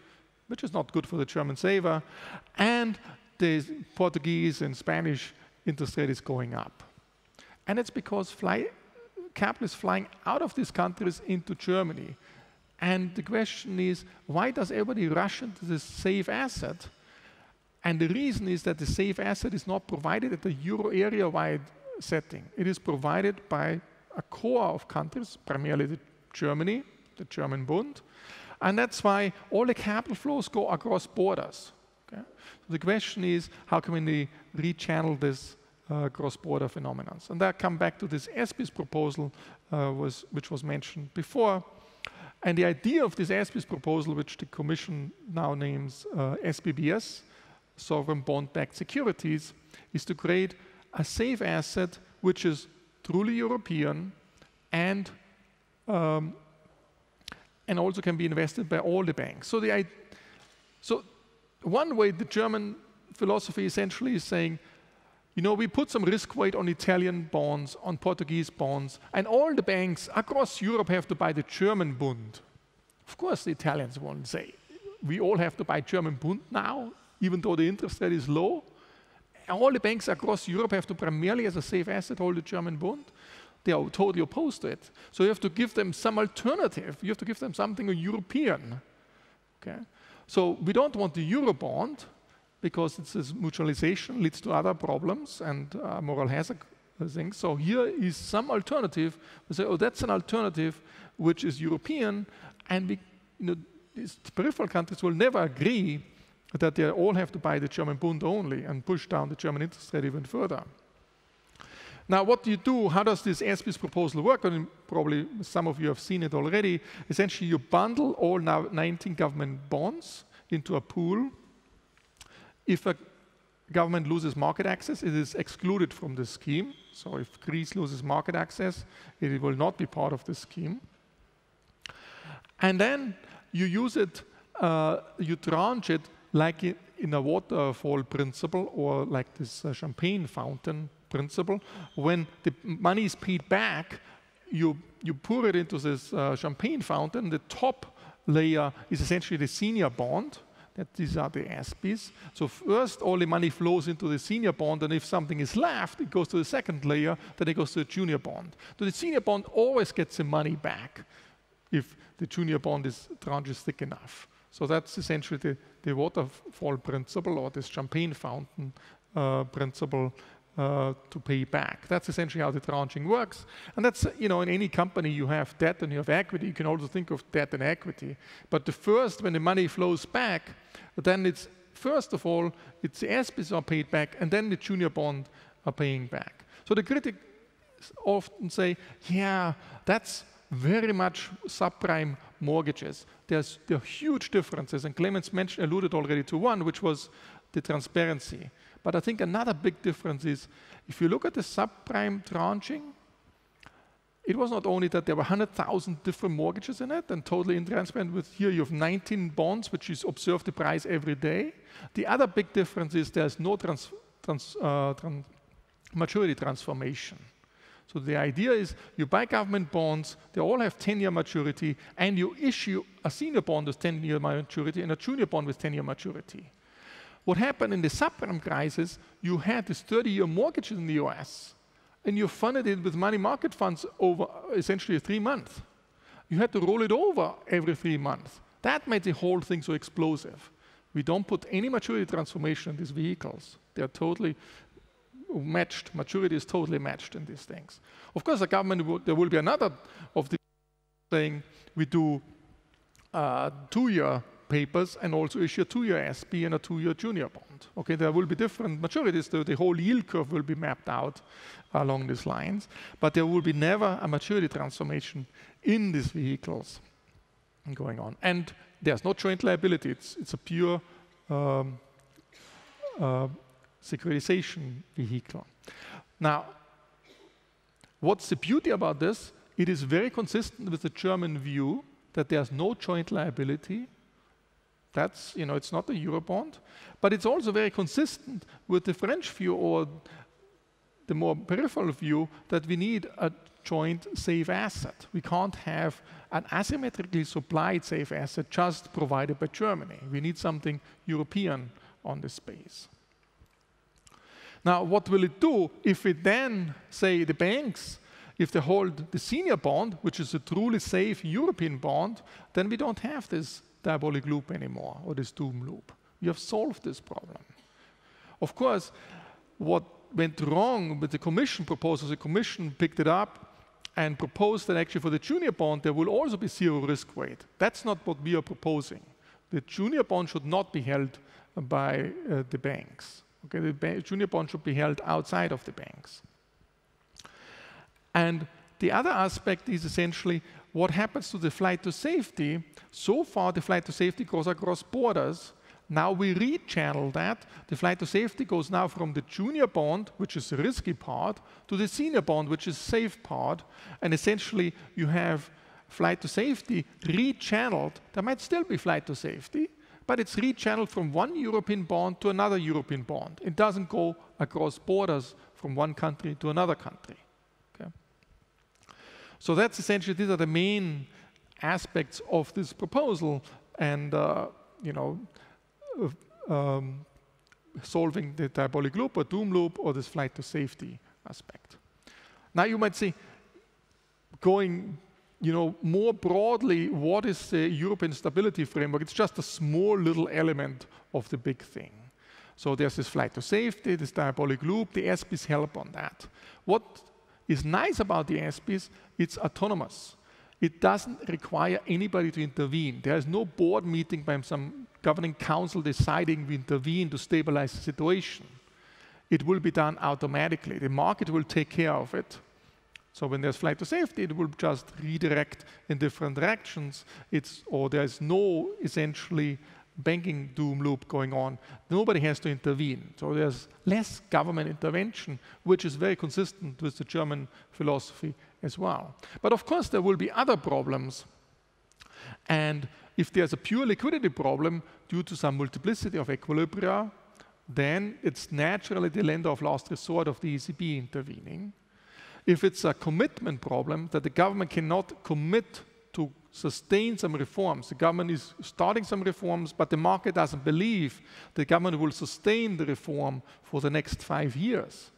which is not good for the German saver, and the Portuguese and Spanish interest rate is going up. And it's because capital is flying out of these countries into Germany. And the question is, why does everybody rush into this safe asset? And the reason is that the safe asset is not provided at the euro area-wide setting. It is provided by a core of countries, primarily Germany, the German Bund. And that's why all the capital flows go across borders. Okay? So the question is, how can we rechannel this cross-border phenomenon? And that come back to this ESPIS proposal, which was mentioned before. And the idea of this ESPIS proposal, which the Commission now names SBBS, Sovereign Bond-Backed Securities, is to create a safe asset which is truly European and also can be invested by all the banks. So one way the German philosophy essentially is saying, you know, we put some risk weight on Italian bonds, on Portuguese bonds, and all the banks across Europe have to buy the German Bund. Of course, the Italians won't say, we all have to buy German Bund now, even though the interest rate is low. All the banks across Europe have to primarily, as a safe asset, hold the German Bund. They are totally opposed to it. So you have to give them some alternative. You have to give them something European. Okay? So we don't want the Eurobond, because it's this mutualization leads to other problems and moral hazard things. So here is some alternative. We say, oh, that's an alternative which is European, and these peripheral countries will never agree that they all have to buy the German Bund only and push down the German interest rate even further. Now, what do you do? How does this ESPIS proposal work? And probably some of you have seen it already. Essentially, you bundle all now 19 government bonds into a pool. If a government loses market access, it is excluded from the scheme. So if Greece loses market access, it will not be part of the scheme. And then you use it, you tranche it like in a waterfall principle, or like this champagne fountain principle. When the money is paid back, you pour it into this champagne fountain. The top layer is essentially the senior bond. These are the ESPIs. So first, all the money flows into the senior bond, and if something is left, it goes to the second layer, then it goes to the junior bond. So the senior bond always gets the money back if the junior bond tranche is thick enough. So that's essentially the waterfall principle, or this champagne fountain principle to pay back. That's essentially how the tranching works. And that's, in any company you have debt and you have equity. You can also think of debt and equity. But when the money flows back, then it's, first of all, it's the ESPIs are paid back, and then the junior bond are paying back. So the critics often say, yeah, that's very much subprime mortgages. There are huge differences, and Clemens alluded already to one, which was the transparency. But I think another big difference is, if you look at the subprime tranching, it was not only that there were 100,000 different mortgages in it and totally intransparent. With here you have 19 bonds, which is observe the price every day. The other big difference is there's no maturity transformation. So the idea is you buy government bonds, they all have 10-year maturity, and you issue a senior bond with 10-year maturity and a junior bond with 10-year maturity. What happened in the subprime crisis, you had this 30-year mortgages in the US, and you funded it with money market funds over essentially 3 months. You had to roll it over every 3 months. That made the whole thing so explosive. We don't put any maturity transformation in these vehicles. They're totally matched. Maturity is totally matched in these things. Of course, the government, there will be another of the saying we do 2-year papers and also issue a 2-year SP and a 2-year junior bond. Okay, there will be different maturities. The whole yield curve will be mapped out along these lines, but there will be never a maturity transformation in these vehicles going on. And there's no joint liability. It's a pure securitization vehicle. Now, what's the beauty about this? It is very consistent with the German view that there's no joint liability. That's, it's not a Eurobond, but it's also very consistent with the French view, or the more peripheral view, that we need a joint safe asset. We can't have an asymmetrically supplied safe asset just provided by Germany. We need something European on this space. Now, what will it do if it then, say, the banks If they hold the senior bond, which is a truly safe European bond, then we don't have this diabolic loop anymore, or this doom loop. We have solved this problem. Of course, what went wrong with the Commission proposals, the Commission picked it up and proposed that actually for the junior bond there will also be zero risk weight. That's not what we are proposing. The junior bond should not be held by the banks. Okay, the junior bond should be held outside of the banks. And the other aspect is essentially what happens to the flight to safety. So far, the flight to safety goes across borders. Now we rechannel that. The flight to safety goes now from the junior bond, which is the risky part, to the senior bond, which is the safe part. And essentially, you have flight to safety rechanneled. There might still be flight to safety, but it's rechanneled from one European bond to another European bond. It doesn't go across borders from one country to another country. Okay? So that's essentially, these are the main aspects of this proposal, and solving the diabolic loop or doom loop or this flight to safety aspect. Now you might say, going more broadly, what is the European Stability Framework? It's just a small little element of the big thing. So there's this flight to safety, this diabolic loop, the SPs help on that. What is nice about the SPs, it's autonomous. It doesn't require anybody to intervene. There is no board meeting by some governing council deciding we intervene to stabilize the situation. It will be done automatically. The market will take care of it. So when there's flight to safety, it will just redirect in different directions. Or there's no essentially banking doom loop going on. Nobody has to intervene. So there's less government intervention, which is very consistent with the German philosophy as well. But of course, there will be other problems. And if there's a pure liquidity problem due to some multiplicity of equilibria, then it's naturally the lender of last resort of the ECB intervening. If it's a commitment problem that the government cannot commit to sustain some reforms, the government is starting some reforms, but the market doesn't believe the government will sustain the reform for the next 5 years.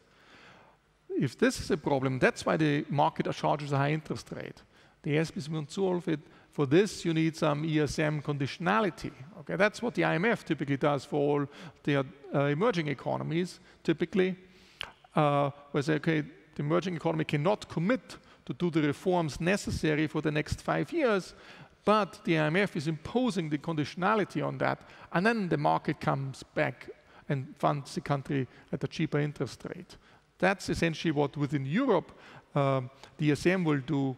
If this is a problem, that's why the market charges a high interest rate. The SPs won't solve it. For this, you need some ESM conditionality. Okay, that's what the IMF typically does for all the emerging economies. Typically, where they say, okay, the emerging economy cannot commit to do the reforms necessary for the next 5 years, but the IMF is imposing the conditionality on that, and then the market comes back and funds the country at a cheaper interest rate. That's essentially what within Europe the ESM will do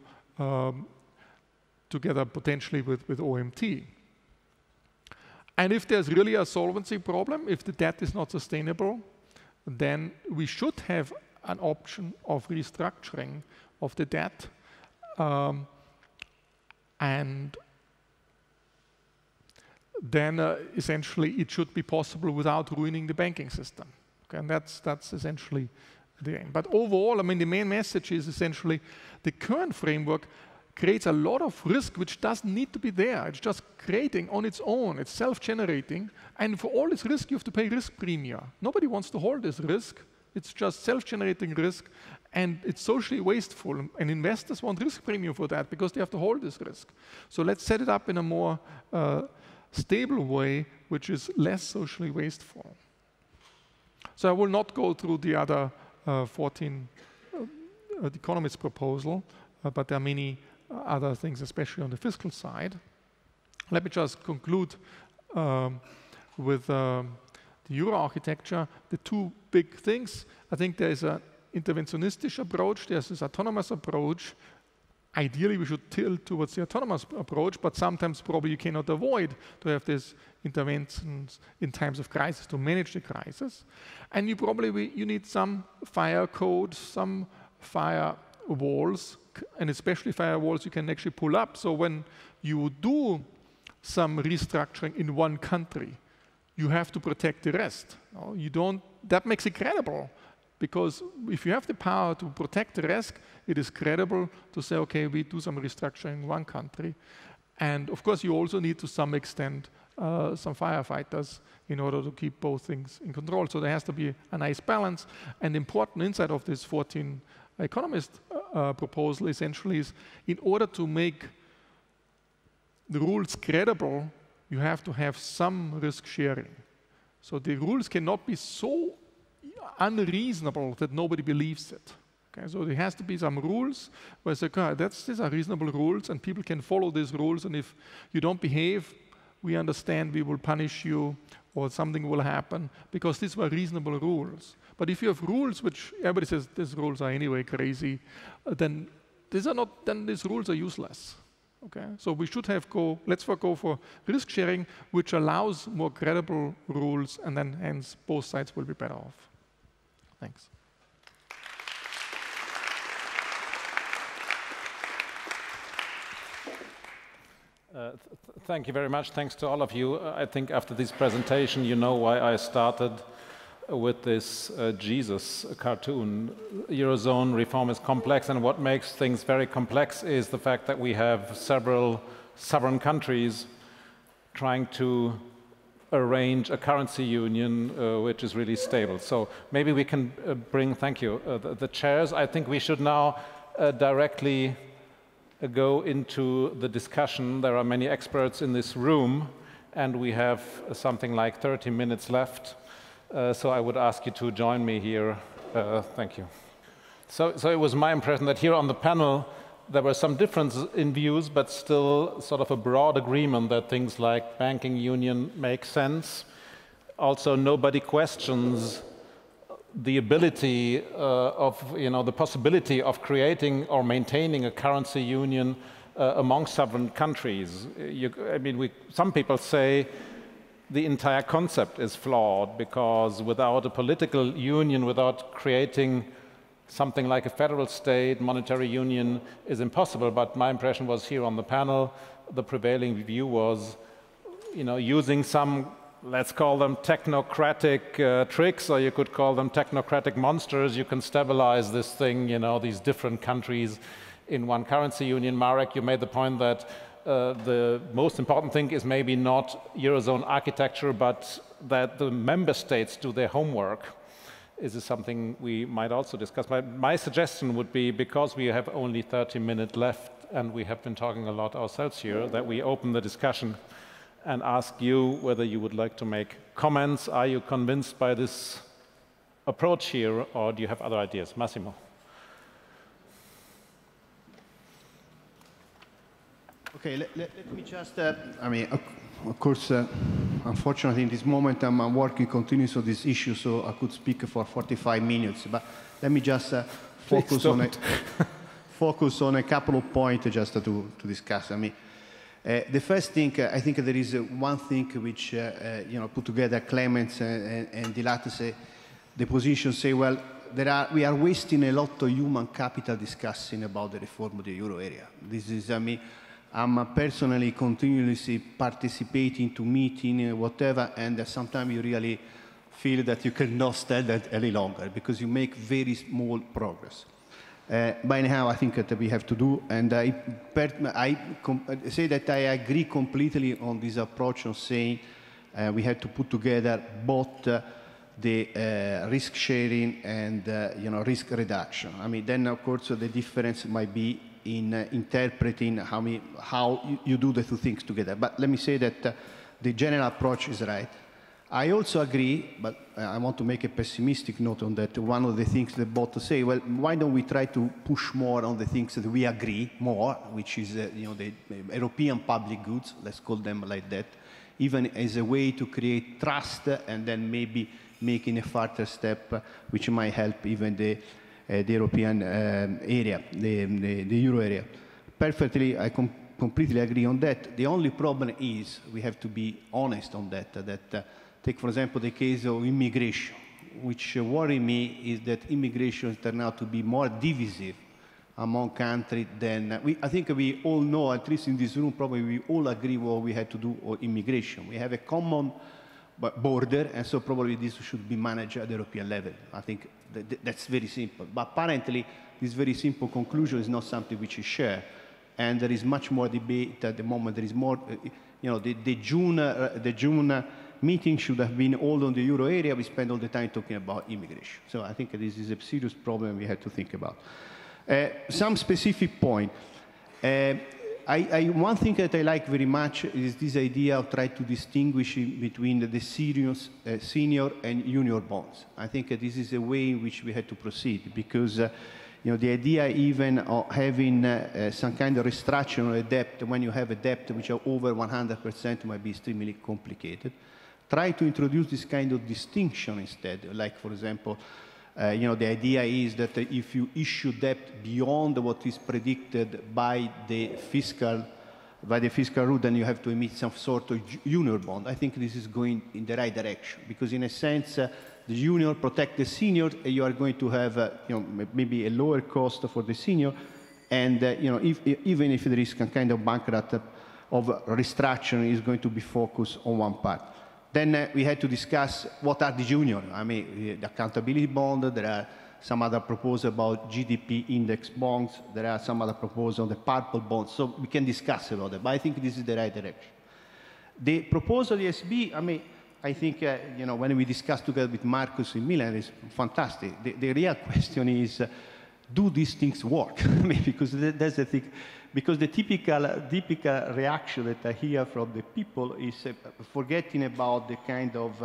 together potentially with OMT. And if there's really a solvency problem, if the debt is not sustainable, then we should have an option of restructuring of the debt, and then essentially it should be possible without ruining the banking system. Okay, and that's essentially the aim. But overall, I mean, the main message is essentially the current framework creates a lot of risk which doesn't need to be there. It's just creating on its own. It's self-generating. And for all this risk, you have to pay risk premium. Nobody wants to hold this risk. It's just self-generating risk, and it's socially wasteful. And investors want risk premium for that because they have to hold this risk. So let's set it up in a more stable way, which is less socially wasteful. So I will not go through the other 14 economists' proposal, but there are many other things, especially on the fiscal side. Let me just conclude with the Euro architecture. The two big things, I think there is an interventionistic approach, there's this autonomous approach. Ideally, we should tilt towards the autonomous approach, but sometimes probably you cannot avoid to have these interventions in times of crisis to manage the crisis. And you need some fire codes, some fire walls, and especially firewalls you can actually pull up. So when you do some restructuring in one country, you have to protect the rest. That makes it credible, because if you have the power to protect the rest, it is credible to say, okay, we do some restructuring in one country. And of course, you also need to some extent some firefighters in order to keep both things in control. So there has to be a nice balance. And the important insight of these 14 economist proposal essentially is, in order to make the rules credible, you have to have some risk sharing. So the rules cannot be so unreasonable that nobody believes it. Okay, so there has to be some rules where say, okay, these are reasonable rules and people can follow these rules, and if you don't behave, we understand we will punish you or something will happen because these were reasonable rules. But if you have rules which everybody says these rules are anyway crazy, then these rules are useless. Okay, so we should let's go for risk sharing, which allows more credible rules, and then hence both sides will be better off. Thanks. Thank you very much. Thanks to all of you. I think after this presentation, you know why I started with this Jesus cartoon. Eurozone reform is complex, and what makes things very complex is the fact that we have several sovereign countries trying to arrange a currency union which is really stable. So maybe we can bring, thank you, the chairs. I think we should now directly go into the discussion. There are many experts in this room, and we have something like 30 minutes left. So I would ask you to join me here. Thank you. So it was my impression that here on the panel, there were some differences in views, but still sort of a broad agreement that things like banking union make sense. Also, nobody questions the ability the possibility of creating or maintaining a currency union among sovereign countries. Some people say the entire concept is flawed because without a political union, without creating something like a federal state, monetary union is impossible. But my impression was here on the panel, the prevailing view was, using some, let's call them technocratic tricks, or you could call them technocratic monsters. You can stabilize this thing, these different countries in one currency union. Marek, you made the point that the most important thing is maybe not Eurozone architecture, but that the member states do their homework. Is this something we might also discuss? My suggestion would be, because we have only 30 minutes left and we have been talking a lot ourselves here, that we open the discussion and ask you whether you would like to make comments. Are you convinced by this approach here, or do you have other ideas? Massimo. Okay, let me just, of course, unfortunately in this moment I'm working continuously on this issue, so I could speak for 45 minutes, but let me just focus on a couple of points just to discuss. The first thing, I think there is one thing which, put together Clemens and Delatte say, the position say, well, we are wasting a lot of human capital discussing about the reform of the euro area. This is, I'm personally continuously participating to meeting, whatever, and sometimes you really feel that you cannot stand that any longer because you make very small progress. But anyhow, I think that we have to do, and I say that I agree completely on this approach of saying we have to put together both the risk sharing and risk reduction. Then of course the difference might be in interpreting how you do the two things together. But let me say that the general approach is right. I also agree, but I want to make a pessimistic note on that. One of the things that both say, well, why don't we try to push more on the things that we agree more, which is the European public goods, let's call them like that, even as a way to create trust and then maybe making a further step which might help even the European area, the euro area. Perfectly, I completely agree on that. The only problem is we have to be honest on that. Take, for example, the case of immigration, which worry me is that immigration turned out to be more divisive among countries than I think we all know, at least in this room, probably we all agree what we had to do on immigration. We have a common border, and so probably this should be managed at the European level. I think that's very simple. But apparently, this very simple conclusion is not something which is shared. And there is much more debate at the moment. There is more, the June meeting should have been all on the euro area. We spend all the time talking about immigration. So I think this is a serious problem we have to think about. Some specific point. One thing that I like very much is this idea of trying to distinguish between the senior and junior bonds. I think this is a way in which we have to proceed, because the idea even of having some kind of restructuring of a debt when you have a debt which are over 100% might be extremely complicated. Try to introduce this kind of distinction instead, like, for example, the idea is that if you issue debt beyond what is predicted by the fiscal route, then you have to emit some sort of junior bond. I think this is going in the right direction, because in a sense, the junior protect the senior, and you are going to have, maybe a lower cost for the senior, and even if there is some kind of bankrupt of restructuring, is going to be focused on one part. Then we had to discuss what are the junior. I mean, the accountability bond, there are some other proposals about GDP index bonds, there are some other proposals on the purple bonds, so we can discuss about that, but I think this is the right direction. The proposal ESB, I mean, I think, when we discussed together with Markus in Milan, is fantastic. The real question is, do these things work? I mean, because that's the thing. Because the typical reaction that I hear from the people is forgetting about the kind of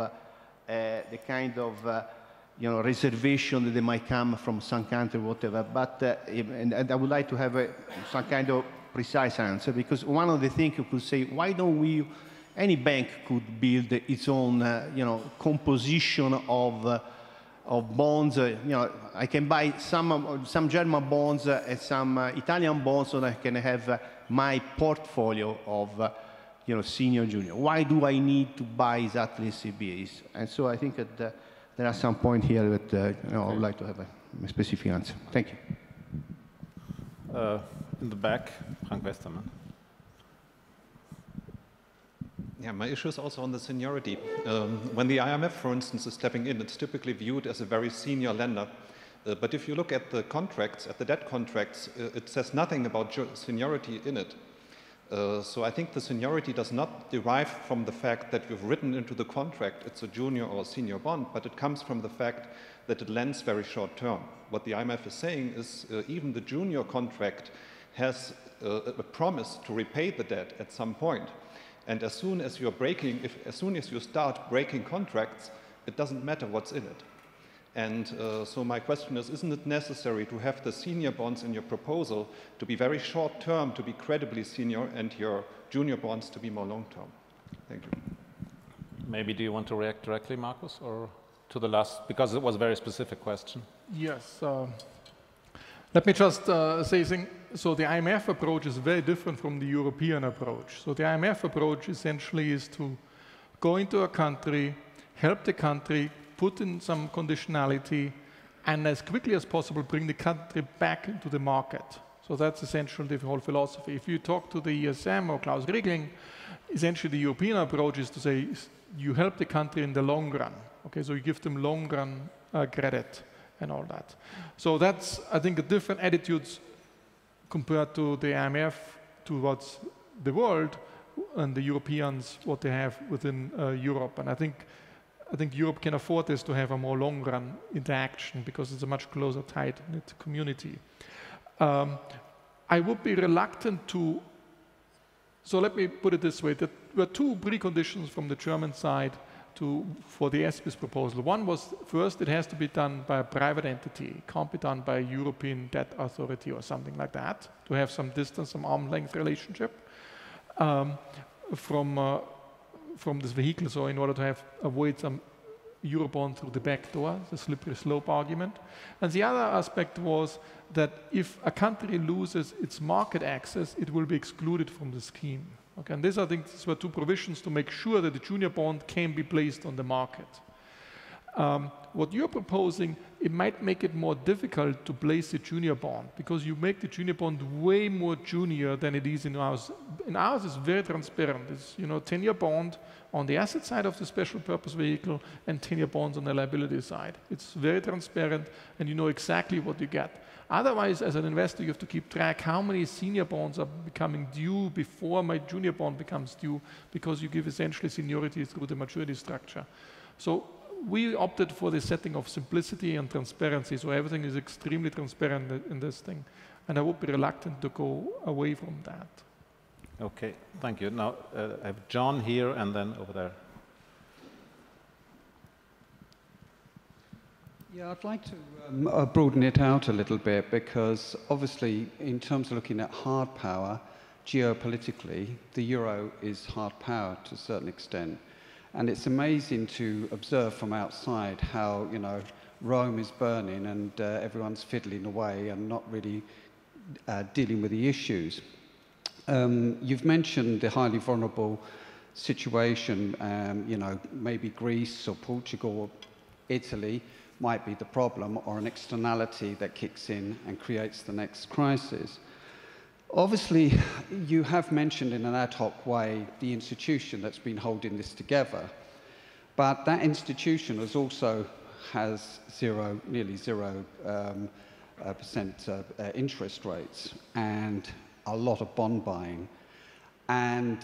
reservation that they might come from some country, whatever. But and I would like to have some kind of precise answer, because one of the things you could say, why don't any bank could build its own, composition of bonds. I can buy some German bonds and some Italian bonds, so that I can have my portfolio of, senior, junior. Why do I need to buy exactly CBAs? And so I think that there are some points here that I would like to have a specific answer. Thank you. In the back, Frank Westermann. Yeah, my issue is also on the seniority. When the IMF, for instance, is stepping in, it's typically viewed as a very senior lender. But if you look at the contracts, at the debt contracts, it says nothing about seniority in it. So I think the seniority does not derive from the fact that you've written into the contract it's a junior or a senior bond, but it comes from the fact that it lends very short term. What the IMF is saying is even the junior contract has a promise to repay the debt at some point. And as soon as as soon as you start breaking contracts, it doesn't matter what's in it. And so my question is, isn't it necessary to have the senior bonds in your proposal to be very short term, to be credibly senior, and your junior bonds to be more long term? Thank you. Maybe do you want to react directly, Markus, or to the last, because it was a very specific question? Yes. Let me just say something. So the IMF approach is very different from the European approach. So the IMF approach essentially is to go into a country, help the country, put in some conditionality, and as quickly as possible bring the country back into the market. So that's essentially the whole philosophy. If you talk to the ESM or Klaus Regling, essentially the European approach is to say you help the country in the long run. Okay, so you give them long run credit and all that. So that's, I think, a different attitudes compared to the IMF towards the world and the Europeans, what they have within Europe. And I think Europe can afford this, to have a more long-run interaction, because it's a much closer, tight-knit community. I would be reluctant to, so let me put it this way, there were two preconditions from the German side for the ESPI's proposal. One was, first, it has to be done by a private entity. It can't be done by a European debt authority or something like that, to have some distance, some arm's length relationship from this vehicle, so in order to avoid some Eurobond through the back door, the slippery slope argument. And the other aspect was that if a country loses its market access, it will be excluded from the scheme. Okay, and I think these were two provisions to make sure that the junior bond can be placed on the market. What you're proposing, it might make it more difficult to place the junior bond, because you make the junior bond way more junior than it is in ours. In ours, it's very transparent. It's 10-year bond on the asset side of the special purpose vehicle and 10-year bonds on the liability side. It's very transparent, and you know exactly what you get. Otherwise, as an investor, you have to keep track how many senior bonds are becoming due before my junior bond becomes due, because you give essentially seniority through the maturity structure. So we opted for the setting of simplicity and transparency, so everything is extremely transparent in this thing. And I would be reluctant to go away from that. Okay, thank you. Now I have John here and then over there. Yeah, I'd like to broaden it out a little bit, because obviously in terms of looking at hard power, geopolitically, the euro is hard power to a certain extent. And it's amazing to observe from outside how, you know, Rome is burning and everyone's fiddling away and not really dealing with the issues. You've mentioned the highly vulnerable situation, you know, maybe Greece or Portugal or Italy might be the problem, or an externality that kicks in and creates the next crisis. Obviously, you have mentioned in an ad hoc way the institution that's been holding this together, but that institution has nearly 0% interest rates and a lot of bond buying. And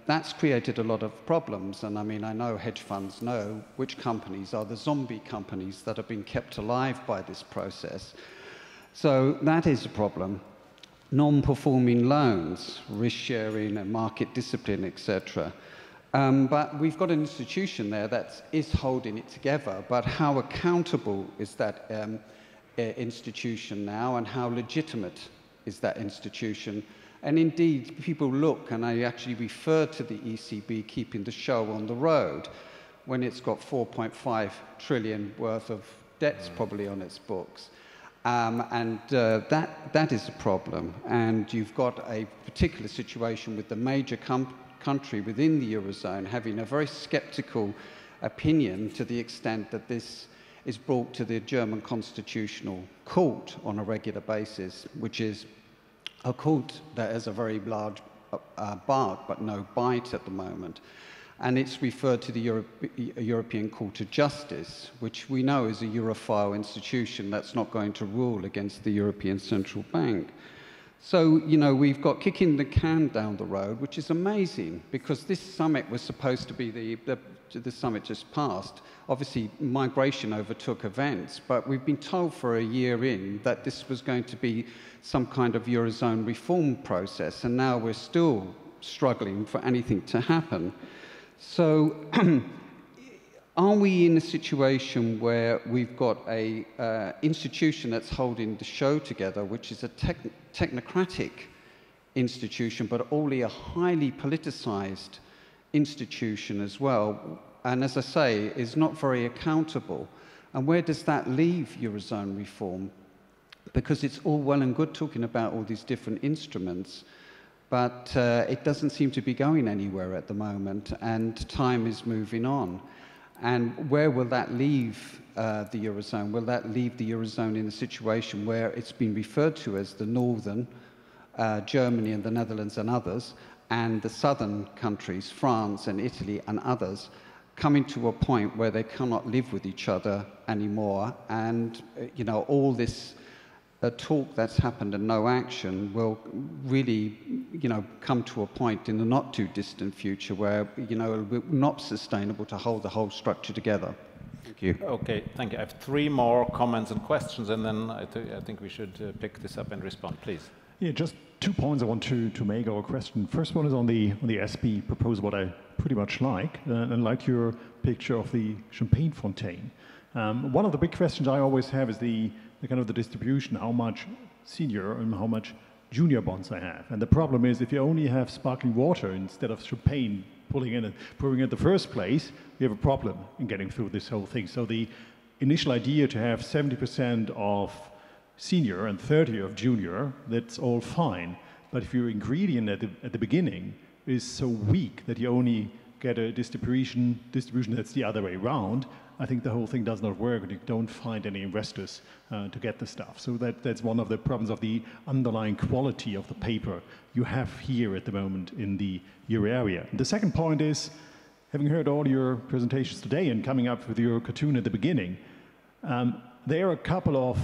that's created a lot of problems. And I mean, I know hedge funds know which companies are the zombie companies that have been kept alive by this process. So that is a problem. Non-performing loans, risk sharing and market discipline, etc. But we've got an institution there that is holding it together. But how accountable is that institution now, and how legitimate is that institution? And indeed, people look, and I actually refer to the ECB keeping the show on the road when it's got 4.5 trillion worth of debts probably on its books. That is a problem. And you've got a particular situation with the major country within the Eurozone having a very skeptical opinion, to the extent that this is brought to the German Constitutional Court on a regular basis, which is a court that has a very large bark but no bite at the moment. And it's referred to the European Court of Justice, which we know is a Europhile institution that's not going to rule against the European Central Bank. So, you know, we've got kicking the can down the road, which is amazing, because this summit was supposed to be the summit just passed. Obviously, migration overtook events, but we've been told for a year in that this was going to be some kind of Eurozone reform process, and now we're still struggling for anything to happen. So are we in a situation where we've got a institution that's holding the show together, which is a technocratic institution, but only a highly politicized institution as well, and as I say, is not very accountable? And where does that leave Eurozone reform? Because it's all well and good talking about all these different instruments, but it doesn't seem to be going anywhere at the moment, and time is moving on. And where will that leave the Eurozone? Will that leave the Eurozone in a situation where it's been referred to as the Northern, Germany and the Netherlands and others, and the southern countries, France and Italy and others, coming to a point where they cannot live with each other anymore, and you know, all this talk that's happened and no action will really, you know, come to a point in the not too distant future where, you know, it'll be not sustainable to hold the whole structure together. Thank you. Okay, thank you. I have 3 more comments and questions, and then I think we should pick this up and respond, please. Yeah, just 2 points I want to make our question. First one is on the SP proposal, what I pretty much like, and like your picture of the champagne fontaine. One of the big questions I always have is the kind of the distribution, how much senior and how much junior bonds I have. And the problem is, if you only have sparkling water instead of champagne pouring in the first place, you have a problem in getting through this whole thing. So the initial idea to have 70% of senior and 30 of junior, that's all fine. But if your ingredient at the beginning is so weak that you only get a distribution that's the other way around, I think the whole thing does not work, and you don't find any investors to get the stuff. So that's one of the problems of the underlying quality of the paper you have here at the moment in the euro area. And the second point is, having heard all your presentations today and coming up with your cartoon at the beginning, there are a couple of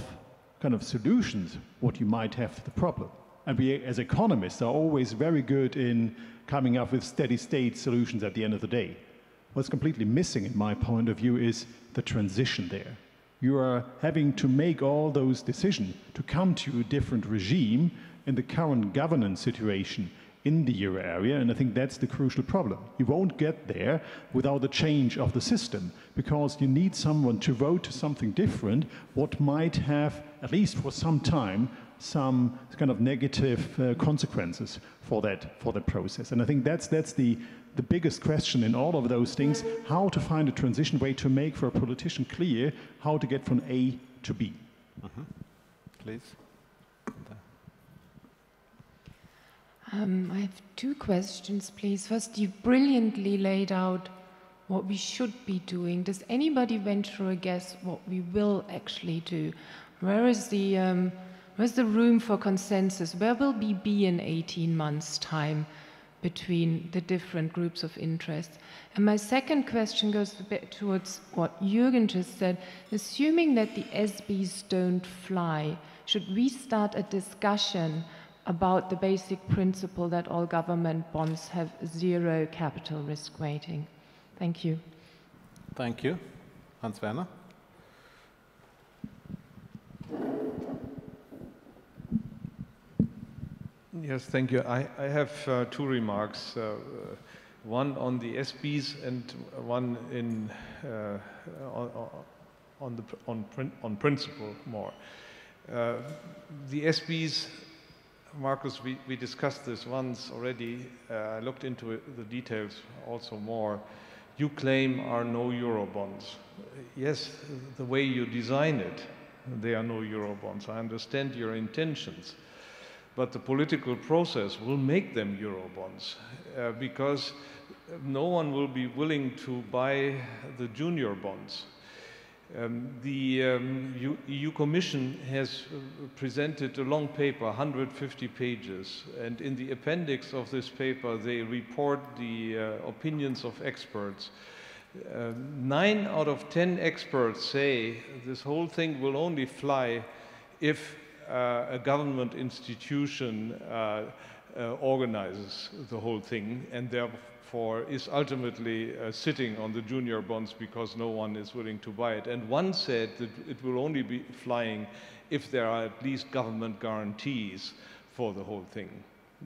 kind of solutions what you might have to the problem. And we, as economists, are always very good in coming up with steady state solutions at the end of the day. What's completely missing, in my point of view, is the transition there. You are having to make all those decisions to come to a different regime in the current governance situation in the euro area, and I think that's the crucial problem. You won't get there without a change of the system, because you need someone to vote to something different, what might have, at least for some time, some kind of negative consequences for that process. And I think that's the biggest question in all of those things, how to find a transition way to make for a politician clear how to get from A to B. Please. I have two questions, please. First, you brilliantly laid out what we should be doing. Does anybody venture a guess what we will actually do? Where's the room for consensus? Where will we be in 18 months' time between the different groups of interest? And my second question goes a bit towards what Jürgen just said. Assuming that the SBs don't fly, should we start a discussion about the basic principle that all government bonds have zero capital risk weighting? Thank you. Thank you. Hans-Werner? Yes, thank you. I have two remarks. One on the SBs and one on principle more. The SBs, Markus, we discussed this once already. I looked into the details also more. You claim are no euro bonds. Yes, the way you design it, they are no euro bonds. I understand your intentions. But the political process will make them euro bonds because no one will be willing to buy the junior bonds. The EU Commission has presented a long paper, 150 pages, and in the appendix of this paper they report the opinions of experts. 9 out of 10 experts say this whole thing will only fly if a government institution organizes the whole thing and therefore is ultimately sitting on the junior bonds because no one is willing to buy it. And one said that it will only be flying if there are at least government guarantees for the whole thing.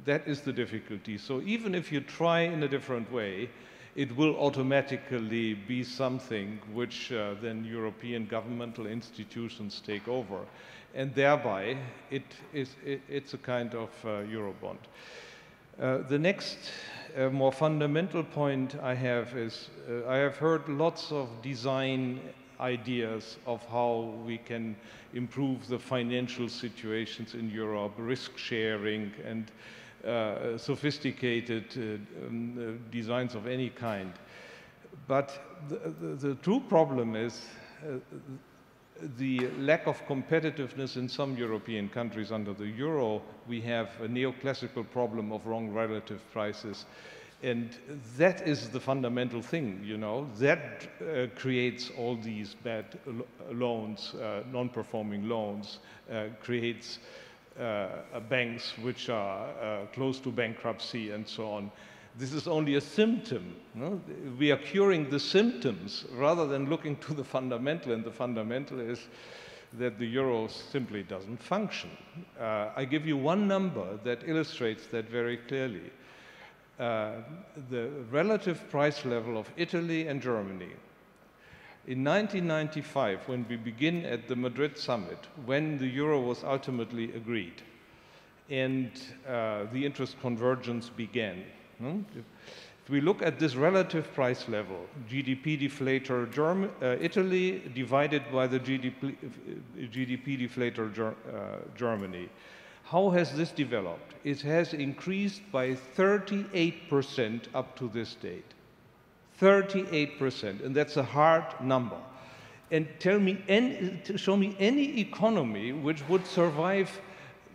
That is the difficulty. So even if you try in a different way, it will automatically be something which then European governmental institutions take over. And thereby, it's a kind of Eurobond. The next more fundamental point I have is, I have heard lots of design ideas of how we can improve the financial situations in Europe, risk sharing and sophisticated designs of any kind. But the true problem is the lack of competitiveness in some European countries. Under the euro, we have a neoclassical problem of wrong relative prices. And that is the fundamental thing, you know. That creates all these bad loans, non-performing loans, creates banks which are close to bankruptcy and so on. This is only a symptom. No? We are curing the symptoms rather than looking to the fundamental, and the fundamental is that the euro simply doesn't function. I give you one number that illustrates that very clearly. The relative price level of Italy and Germany. In 1995, when we begin at the Madrid summit, when the euro was ultimately agreed and the interest convergence began, if we look at this relative price level, GDP deflator Italy divided by the GDP deflator Germany, how has this developed? It has increased by 38% up to this date. 38%, and that's a hard number. And show me any economy which would survive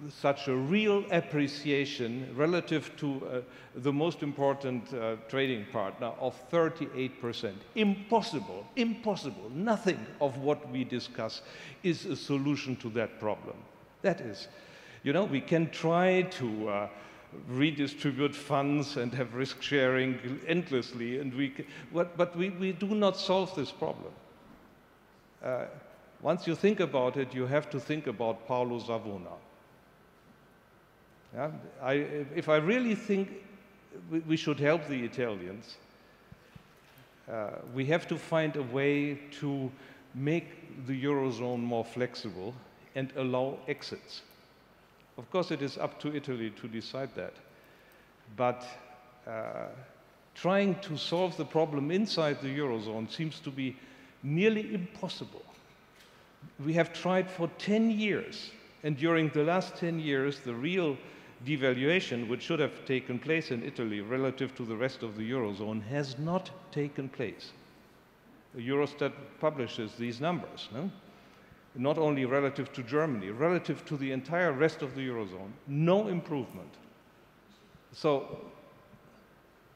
such a real appreciation relative to the most important trading partner of 38%. Impossible, impossible. Nothing of what we discuss is a solution to that problem. That is, you know, we can try to redistribute funds and have risk sharing endlessly, and but we do not solve this problem. Once you think about it, you have to think about Paolo Savona. Yeah? If I really think we should help the Italians, we have to find a way to make the Eurozone more flexible and allow exits. Of course, it is up to Italy to decide that. But trying to solve the problem inside the Eurozone seems to be nearly impossible. We have tried for 10 years, and during the last 10 years, the real devaluation, which should have taken place in Italy relative to the rest of the Eurozone, has not taken place. Eurostat publishes these numbers, no? Not only relative to Germany, relative to the entire rest of the Eurozone, no improvement. So,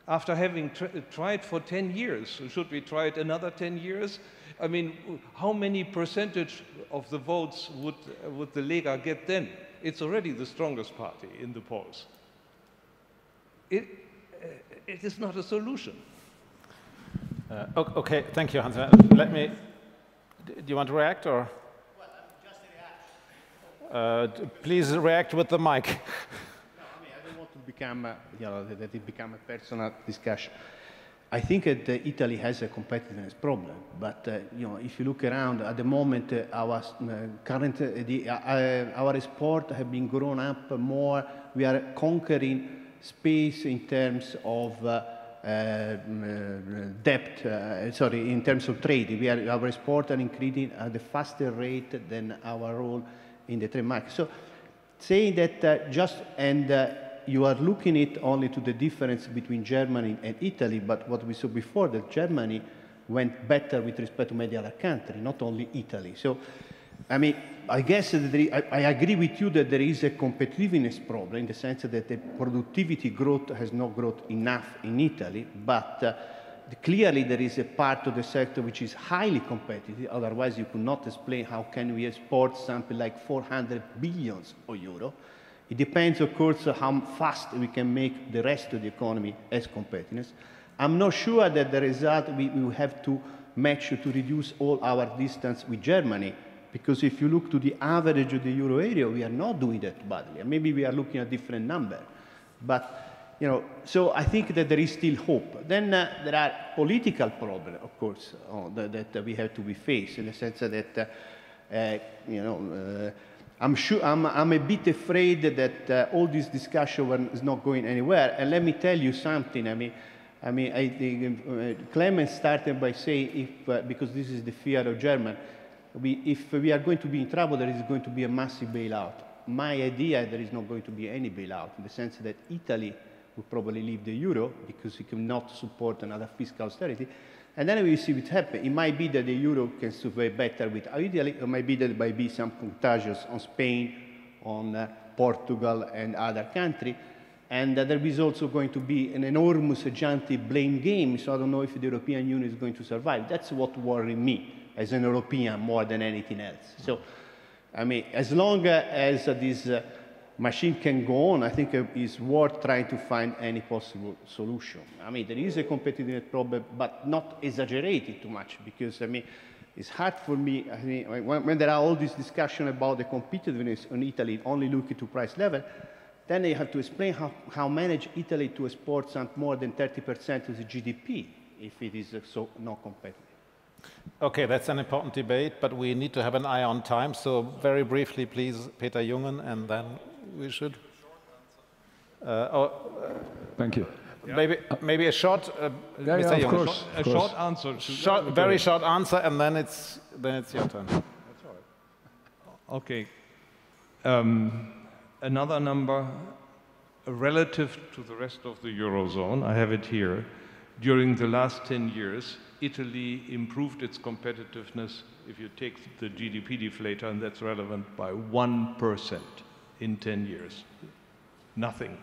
after having tried for 10 years, should we try it another 10 years? I mean, how many percentage of the votes would the Lega get then? It's already the strongest party in the polls. It is not a solution. Okay, thank you, Hans. Let me. Do you want to react, or? Well, just a reaction. Please react with the mic. No, I mean, I don't want to become, you know, that it become a personal discussion. I think that Italy has a competitiveness problem, but you know, if you look around at the moment, our current our export have been grown up more. We are conquering space in terms of debt. Sorry, in terms of trade, our export are increasing at a faster rate than our role in the trade market. So, saying that you are looking it only to the difference between Germany and Italy, but what we saw before, that Germany went better with respect to many other countries, not only Italy. So, I mean, I guess that I agree with you that there is a competitiveness problem in the sense that the productivity growth has not grown enough in Italy, but clearly there is a part of the sector which is highly competitive, otherwise you could not explain how can we export something like 400 billion euro. It depends, of course, how fast we can make the rest of the economy as competitiveness. I'm not sure that the result we will have to match to reduce all our distance with Germany, because if you look to the average of the euro area, we are not doing that badly. Maybe we are looking at a different number. But, you know, so I think that there is still hope. Then there are political problems, of course, that we have to be faced, in the sense that, you know, I'm a bit afraid that all this discussion is not going anywhere. And let me tell you something. I think Clemens started by saying, because this is the fear of Germany, if we are going to be in trouble, there is going to be a massive bailout. My idea, there is not going to be any bailout, in the sense that Italy will probably leave the euro because it cannot support another fiscal austerity. And then we will see what happens. It might be that the euro can survive better with Italy. It might be that there might be some contagions on Spain, on Portugal, and other countries. And there is also going to be an enormous, gigantic blame game. So I don't know if the European Union is going to survive. That's what worries me as an European more than anything else. So, I mean, as long as this machine can go on, I think it's worth trying to find any possible solution. I mean, there is a competitiveness problem, but not exaggerated too much, because, I mean, it's hard for me, I mean, when there are all these discussions about the competitiveness in Italy, only looking to price level, then you have to explain how manage Italy to export some more than 30% of the GDP if it is so not competitive. Okay, that's an important debate, but we need to have an eye on time. So very briefly, please, Peter Jungen, and then we should. Thank you. Maybe a short. Mr. Of Jungen. course. A short answer. Very short answer, and then it's your turn. That's all right. Okay. Another number relative to the rest of the Eurozone, I have it here. During the last 10 years, Italy improved its competitiveness, if you take the GDP deflator, and that's relevant, by 1%. in 10 years? Nothing.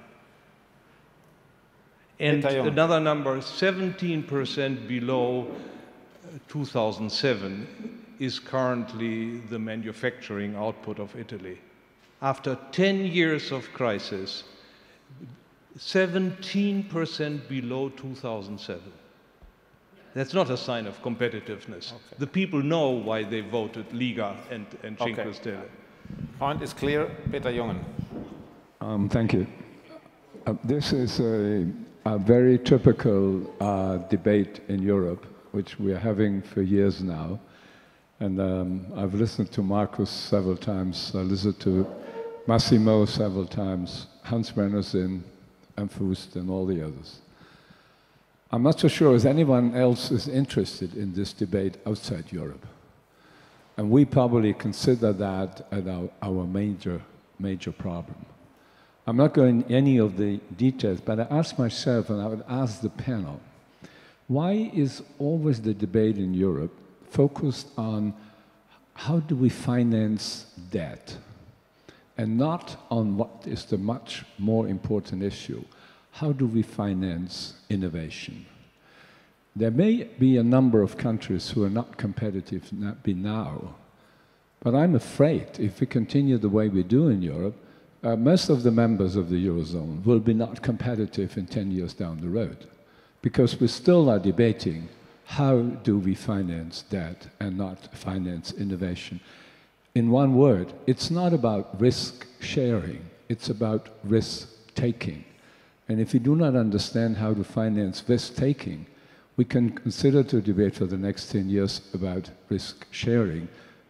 And another number, 17% below 2007 is currently the manufacturing output of Italy. After 10 years of crisis, 17% below 2007. That's not a sign of competitiveness. Okay. The people know why they voted Liga and Cinque Stelle. Point is clear. Peter Jungen. Thank you. This is a very typical debate in Europe, which we are having for years now. And I've listened to Markus several times. I listened to Massimo several times, Hans Brennersen, and Fuest, and all the others. I'm not so sure if anyone else is interested in this debate outside Europe. And we probably consider that as our major problem. I'm not going into any of the details, but I ask myself, and I would ask the panel, why is always the debate in Europe focused on how do we finance debt, and not on what is the much more important issue? How do we finance innovation? There may be a number of countries who are not competitive now, but I'm afraid if we continue the way we do in Europe, most of the members of the Eurozone will be not competitive in 10 years down the road, because we still are debating how do we finance debt and not finance innovation. In one word, it's not about risk sharing, it's about risk taking. And if we do not understand how to finance risk taking, we can consider to debate for the next 10 years about risk sharing,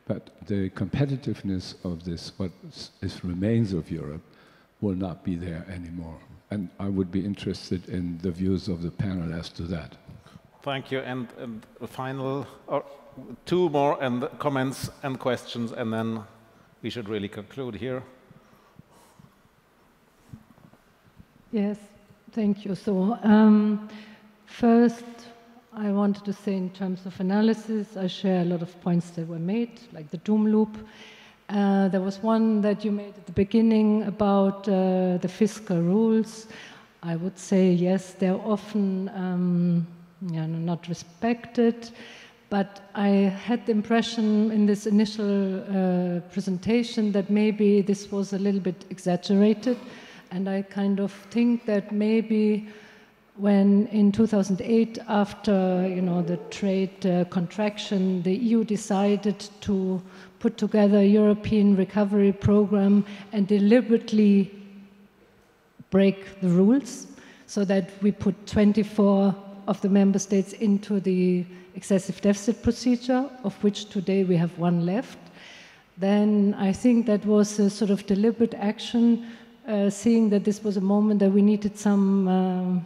but the competitiveness of this, what remains of Europe, will not be there anymore. And I would be interested in the views of the panel as to that. Thank you. And the final, or two more comments and questions, and then we should really conclude here. Yes, thank you. So first, I wanted to say in terms of analysis, I share a lot of points that were made, like the doom loop. There was one that you made at the beginning about the fiscal rules. I would say, yes, they're often not respected, but I had the impression in this initial presentation that maybe this was a little bit exaggerated, and I kind of think that maybe when in 2008, after the trade contraction, the EU decided to put together a European recovery program and deliberately break the rules so that we put 24 of the member states into the excessive deficit procedure, of which today we have one left, then I think that was a sort of deliberate action, seeing that this was a moment that we needed some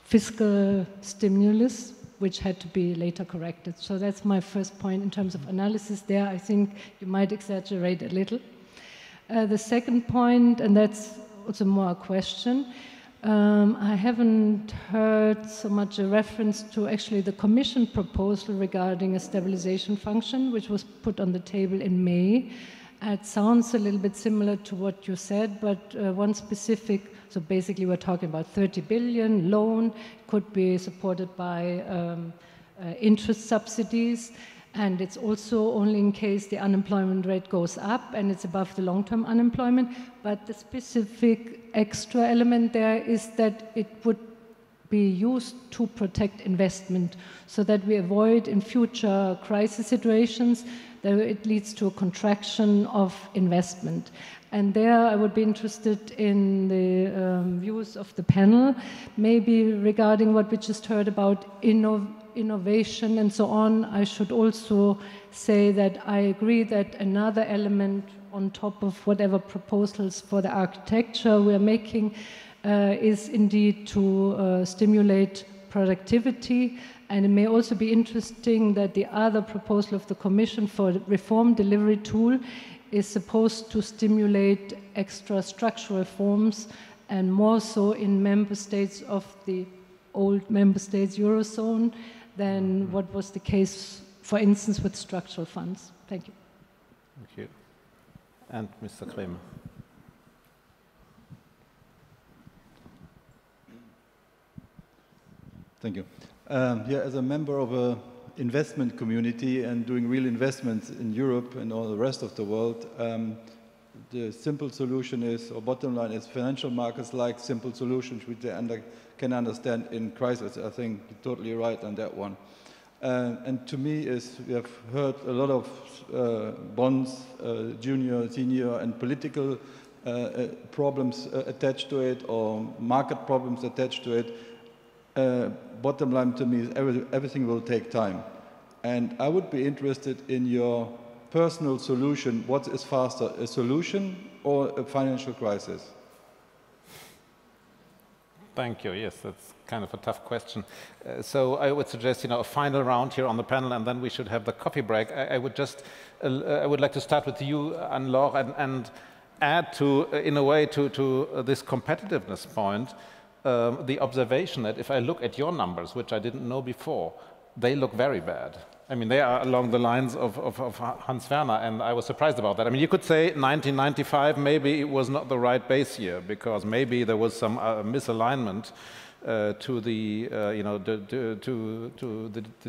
fiscal stimulus, which had to be later corrected. So that's my first point in terms of analysis there. I think you might exaggerate a little. The second point, and that's also more a question, I haven't heard so much a reference to actually the Commission proposal regarding a stabilization function, which was put on the table in May. It sounds a little bit similar to what you said, but one specific, so basically we're talking about 30 billion loan, could be supported by interest subsidies, and it's also only in case the unemployment rate goes up and it's above the long-term unemployment, but the specific extra element there is that it would be used to protect investment so that we avoid in future crisis situations that it leads to a contraction of investment. And there I would be interested in the views of the panel, maybe regarding what we just heard about innovation and so on. I should also say that I agree that another element on top of whatever proposals for the architecture we're making is indeed to stimulate productivity. And it may also be interesting that the other proposal of the Commission for the reform delivery tool is supposed to stimulate extra structural reforms, and more so in member states of the old member states Eurozone than what was the case, for instance, with structural funds. Thank you. Thank you. And Mr. Kremer. Thank you. Yeah, as a member of a investment community and doing real investments in Europe and all the rest of the world, the simple solution is, or bottom line is, financial markets like simple solutions which they can understand in crisis. I think you're totally right on that one. And to me, we have heard a lot of bonds, junior, senior, and political problems attached to it, or market problems attached to it. Bottom line to me is everything will take time. And I would be interested in your personal solution. What is faster, a solution or a financial crisis? Thank you. Yes, that's kind of a tough question. So I would suggest, a final round here on the panel, and then we should have the coffee break. I would like to start with you, Anne-Laure, and add in a way to this competitiveness point, the observation that if I look at your numbers, which I didn't know before, they look very bad. I mean, they are along the lines of Hans Werner, and I was surprised about that. I mean, you could say 1995, maybe it was not the right base year, because maybe there was some misalignment to the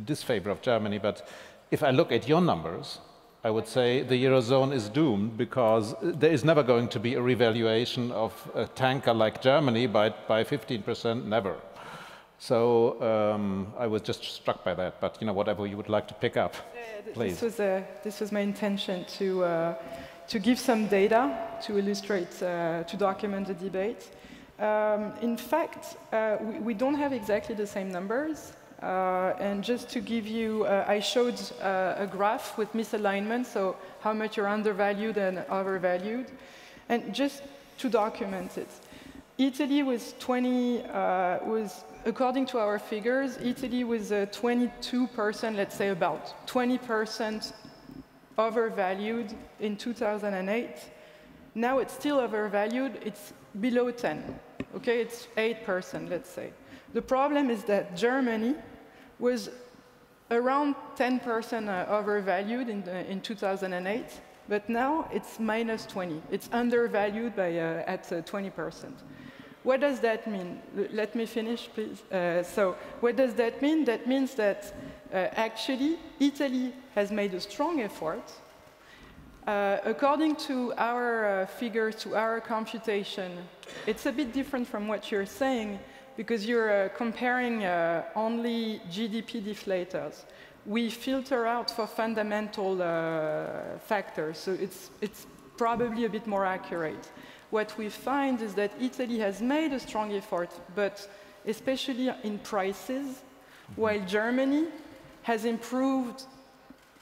disfavor of Germany. But if I look at your numbers, I would say the Eurozone is doomed, because there is never going to be a revaluation of a tanker like Germany by 15%, never. So I was just struck by that, but whatever you would like to pick up, please. This was my intention to give some data to illustrate, to document the debate. In fact, we don't have exactly the same numbers. And just to give you, I showed a graph with misalignment, so how much you're undervalued and overvalued. And just to document it, Italy was according to our figures, Italy was 22%, let's say about 20% overvalued in 2008. Now it's still overvalued, it's below 10, okay? It's 8%, let's say. The problem is that Germany was around 10% overvalued in 2008, but now it's minus 20. It's undervalued by at 20%. What does that mean? Let me finish, please. So what does that mean? That means that actually Italy has made a strong effort. According to our figures, to our computation, it's a bit different from what you're saying, because you're comparing only GDP deflators. We filter out for fundamental factors, so it's probably a bit more accurate. What we find is that Italy has made a strong effort, but especially in prices, while Germany has improved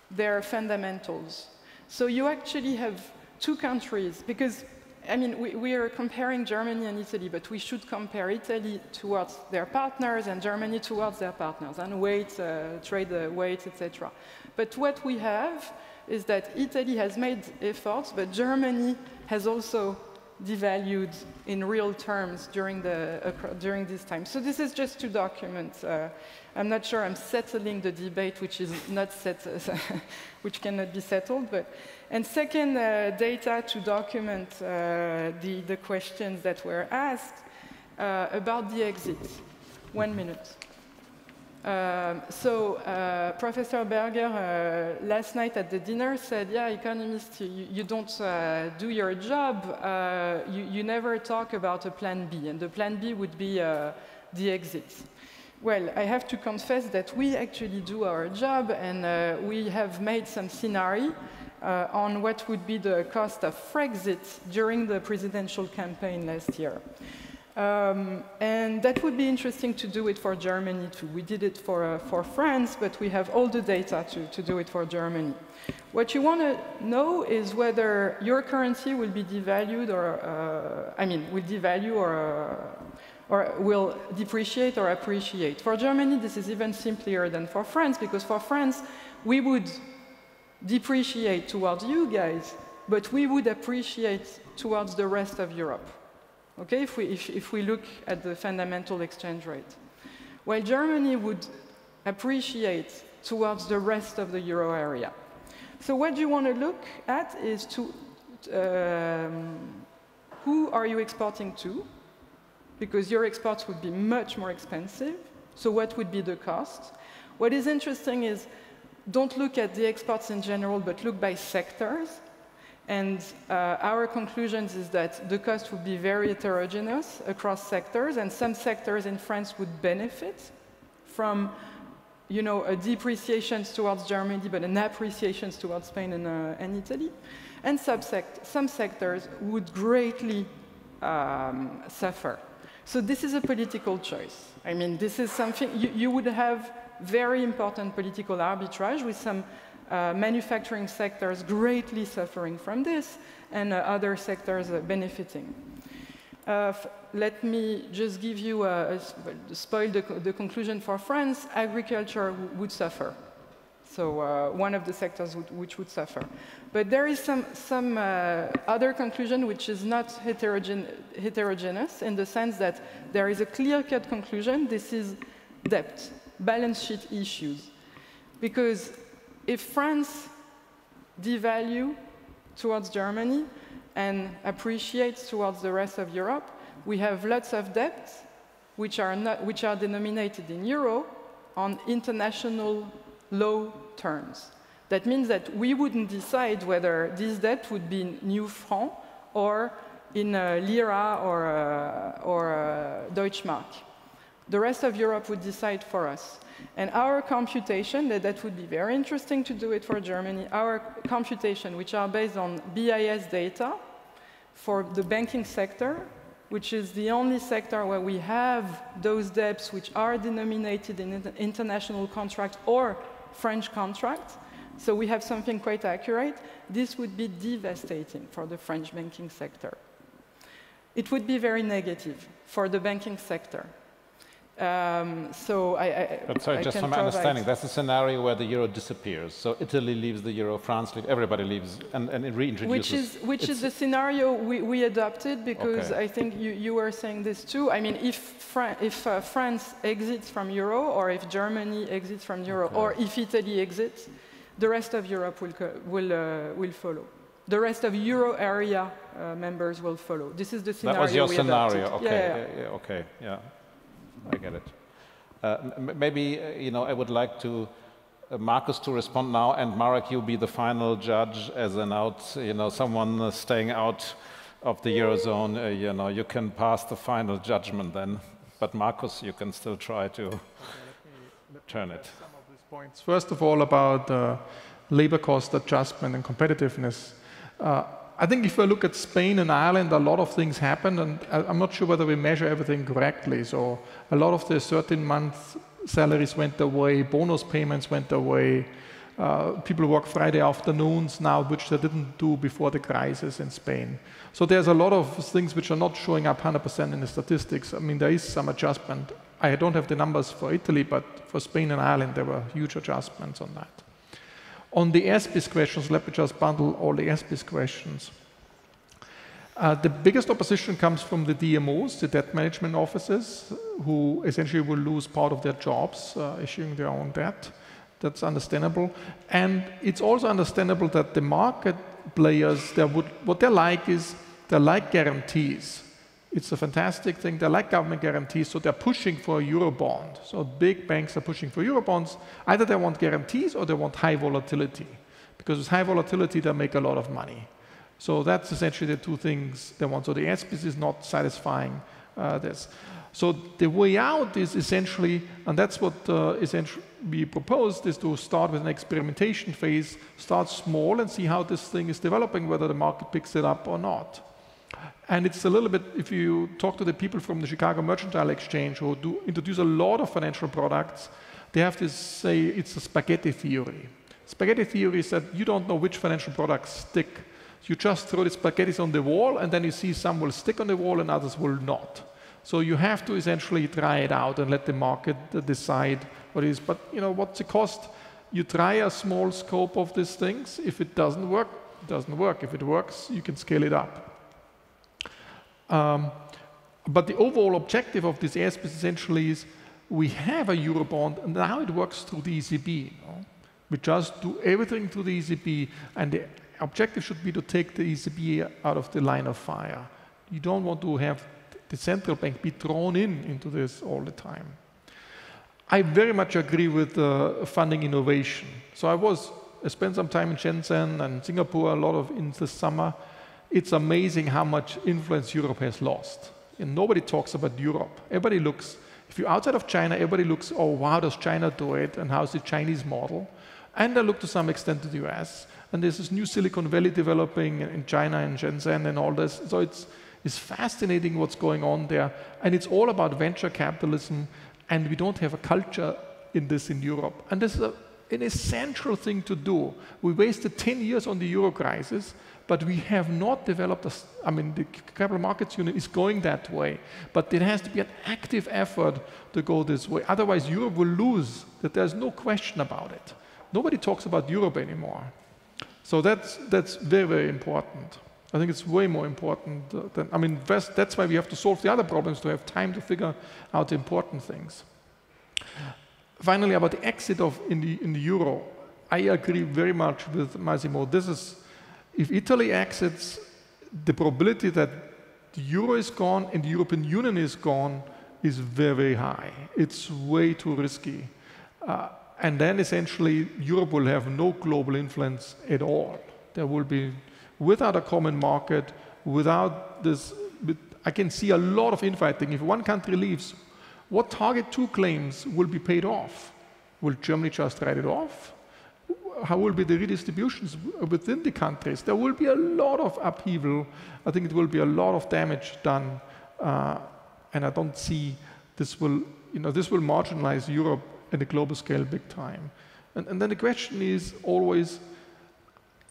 their fundamentals. So you actually have two countries, because I mean, we are comparing Germany and Italy, but we should compare Italy towards their partners and Germany towards their partners, and weight, trade weights, etc. But what we have is that Italy has made efforts, but Germany has also devalued in real terms during this time. So this is just to document. I'm not sure I'm settling the debate, which is not which cannot be settled. And second, data to document the questions that were asked about the exit. 1 minute. Professor Berger last night at the dinner said, yeah, economists, you don't do your job. You never talk about a plan B, and the plan B would be the exit. Well, I have to confess that we actually do our job, and we have made some scenario on what would be the cost of Frexit during the presidential campaign last year. And that would be interesting to do it for Germany too. We did it for France, but we have all the data to do it for Germany. What you want to know is whether your currency will be devalued or, will devalue or will depreciate or appreciate. For Germany, this is even simpler than for France, because for France, we would depreciate towards you guys, but we would appreciate towards the rest of Europe. Okay, if we look at the fundamental exchange rate. While Germany would appreciate towards the rest of the euro area. So what you want to look at is who are you exporting to? Because your exports would be much more expensive. So what would be the cost? What is interesting is don't look at the exports in general, but look by sectors. And our conclusions is that the cost would be very heterogeneous across sectors, and some sectors in France would benefit from, you know, a depreciation towards Germany, but an appreciation towards Spain and Italy. And some sectors would greatly suffer. So this is a political choice. I mean, this is something, you would have very important political arbitrage with some manufacturing sectors greatly suffering from this and other sectors benefiting. Let me just give you spoil the conclusion for France. Agriculture would suffer. So one of the sectors which would suffer. But there is some other conclusion which is not heterogeneous in the sense that there is a clear-cut conclusion. This is debt, balance sheet issues. Because if France devalues towards Germany and appreciates towards the rest of Europe, we have lots of debts which are denominated in euro on international law terms. That means that we wouldn't decide whether this debt would be in new franc or in lira or Deutschmark. The rest of Europe would decide for us. And our computation, that would be very interesting to do it for Germany, our computation, which are based on BIS data for the banking sector, which is the only sector where we have those debts which are denominated in international contract or French contract. So we have something quite accurate. This would be devastating for the French banking sector. It would be very negative for the banking sector. But sorry, just from my understanding, that's a scenario where the euro disappears. So Italy leaves the euro, France leaves, everybody leaves, and it reintroduces. Which is the scenario we adopted, because I think you were saying this too. I mean, if France exits from euro, or if Germany exits from euro, or if Italy exits, the rest of Europe will follow. The rest of euro area members will follow. This is the scenario. That was your scenario. Adopted. Okay. Yeah. I get it. Maybe, I would like to Markus to respond now, and Marek, you'll be the final judge as an someone staying out of the Eurozone. You can pass the final judgment then. But Markus, you can still try to turn it. Some of these points. First of all, about labor cost adjustment and competitiveness. I think if I look at Spain and Ireland, a lot of things happen, and I'm not sure whether we measure everything correctly. So a lot of the 13-month salaries went away, bonus payments went away, people work Friday afternoons now, which they didn't do before the crisis in Spain. So there's a lot of things which are not showing up 100% in the statistics. I mean, there is some adjustment. I don't have the numbers for Italy, but for Spain and Ireland, there were huge adjustments on that. On the SPIS questions, let me just bundle all the SPIS questions. The biggest opposition comes from the DMOs, the debt management offices, who essentially will lose part of their jobs issuing their own debt. That's understandable. And it's also understandable that the market players, what they like is, they like guarantees. It's a fantastic thing. They like government guarantees, so they're pushing for a Eurobond. So big banks are pushing for Eurobonds. Either they want guarantees or they want high volatility. Because with high volatility, they make a lot of money. So that's essentially the two things they want. So the SPIS is not satisfying this. So the way out is essentially, and that's what essentially we proposed, is to start with an experimentation phase, start small and see how this thing is developing, whether the market picks it up or not. And it's a little bit, if you talk to the people from the Chicago Mercantile Exchange who do introduce a lot of financial products, they have to say it's a spaghetti theory. Spaghetti theory is that you don't know which financial products stick. You just throw the spaghettis on the wall, and then you see some will stick on the wall and others will not. So you have to essentially try it out and let the market decide what it is. But what's the cost? You try a small scope of these things. If it doesn't work, it doesn't work. If it works, you can scale it up. But the overall objective of this SPIS essentially is we have a Eurobond, and now it works through the ECB. We just do everything through the ECB, and the objective should be to take the ECB out of the line of fire. You don't want to have the central bank be drawn into this all the time. I very much agree with funding innovation. So I spent some time in Shenzhen and Singapore, a lot of in the summer. It's amazing how much influence Europe has lost. And nobody talks about Europe. Everybody looks, if you're outside of China, everybody looks, oh, how does China do it? And how's the Chinese model? And I look to some extent to the US. And there's this new Silicon Valley developing in China and Shenzhen and all this. So it's fascinating what's going on there. And it's all about venture capitalism. And we don't have a culture in this in Europe. And this is an essential thing to do. We wasted 10 years on the euro crisis, but we have not developed, the capital markets union is going that way, but there has to be an active effort to go this way. Otherwise, Europe will lose, that there's no question about it. Nobody talks about Europe anymore. So that's very, very important. I think it's way more important than, that's why we have to solve the other problems, to have time to figure out the important things. Finally, about the exit in the euro, I agree very much with Massimo. This is, if Italy exits, the probability that the euro is gone and the European Union is gone is very, very high. It's way too risky. And then essentially Europe will have no global influence at all. There will be, without a common market, without this, I can see a lot of infighting. If one country leaves, what target 2 claims will be paid off? Will Germany just write it off? How will be the redistributions within the countries? There will be a lot of upheaval. I think it will be a lot of damage done. And I don't see this will marginalize Europe at a global scale big time. And then the question is always,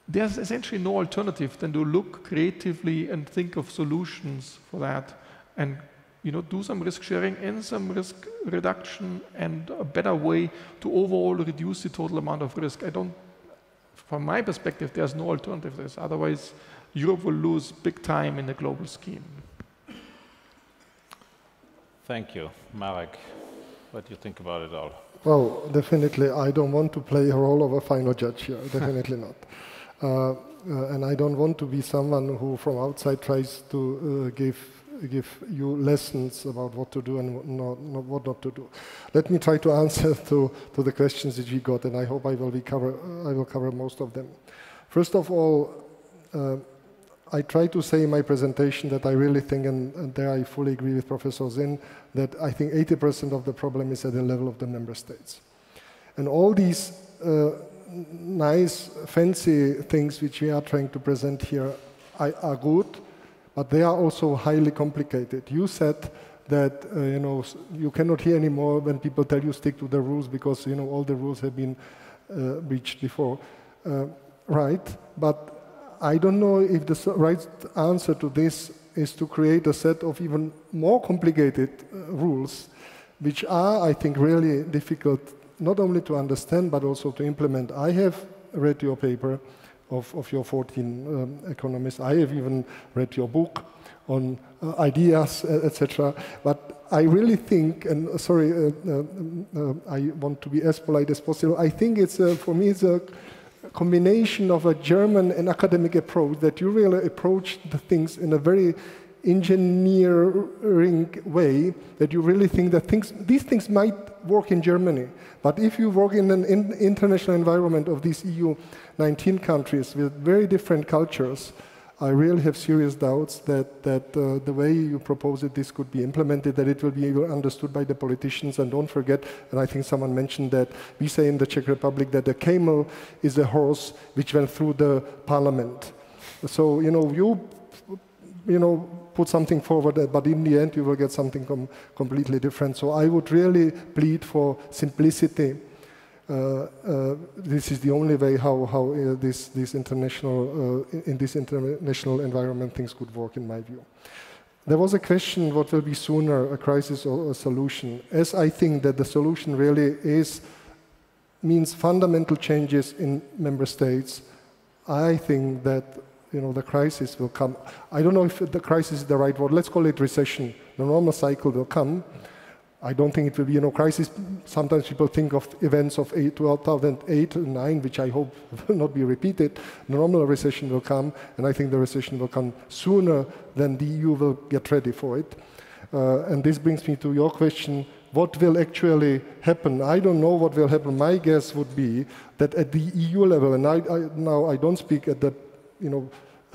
there's essentially no alternative than to look creatively and think of solutions for that, and do some risk sharing and some risk reduction and a better way to overall reduce the total amount of risk. From my perspective, there's no alternative to this. Otherwise, Europe will lose big time in the global scheme. Thank you. Marek, what do you think about it all? Well, definitely, I don't want to play a role of a final judge here. Definitely not. And I don't want to be someone who from outside tries to give you lessons about what to do and what not to do. Let me try to answer to the questions that you got, and I hope I will cover most of them. First of all, I try to say in my presentation that I really think, and there I fully agree with Professor Zinn, that I think 80% of the problem is at the level of the member states. And all these nice, fancy things which we are trying to present here are good, but they are also highly complicated. You said that you cannot hear anymore when people tell you stick to the rules because all the rules have been breached before. Right, but I don't know if the right answer to this is to create a set of even more complicated rules, which are, I think, really difficult not only to understand but also to implement. I have read your paper of your 14 economists. I have even read your book on ideas, etc. But I really think, and sorry, I want to be as polite as possible, I think it's, for me, it's a combination of a German and academic approach, that you really approach the things in a very engineering way, that you really think that these things might work in Germany. But if you work in an international environment of these EU 19 countries with very different cultures, I really have serious doubts that the way you propose it, this could be implemented, that it will be understood by the politicians. And don't forget, and I think someone mentioned that, we say in the Czech Republic that a camel is a horse which went through the parliament. So, you put something forward, but in the end you will get something completely different. So I would really plead for simplicity. This is the only way how this international in this international environment things could work, in my view. There was a question: what will be sooner, a crisis or a solution? As I think that the solution really means fundamental changes in member states, I think that the crisis will come. I don't know if the crisis is the right word. Let's call it recession. The normal cycle will come. I don't think it will be crisis. Sometimes people think of events of 2008 and 2009, which I hope will not be repeated. The normal recession will come, and I think the recession will come sooner than the EU will get ready for it. And this brings me to your question, what will actually happen? I don't know what will happen. My guess would be that at the EU level, and now I don't speak at the,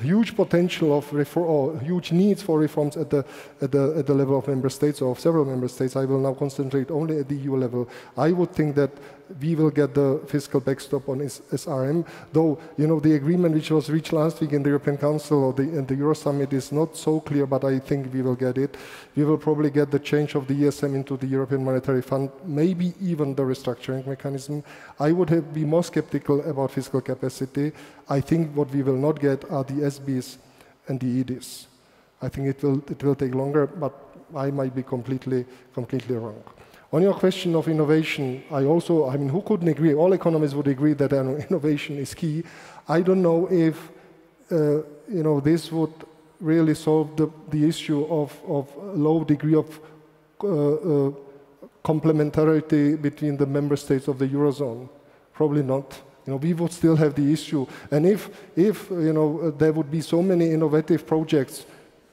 huge potential of reform or huge needs for reforms at the level of member states or of several member states. I will now concentrate only at the EU level. I would think that we will get the fiscal backstop on SRM, though the agreement which was reached last week in the European Council or in the Euro Summit is not so clear, but I think we will get it. We will probably get the change of the ESM into the European Monetary Fund, maybe even the restructuring mechanism. I would be more skeptical about fiscal capacity. I think what we will not get are the SBs and the EDs. I think it will take longer, but I might be completely wrong. On your question of innovation, who couldn't agree? All economists would agree that innovation is key. I don't know if this would really solve the issue of low degree of complementarity between the member states of the Eurozone. Probably not. We would still have the issue. And if there would be so many innovative projects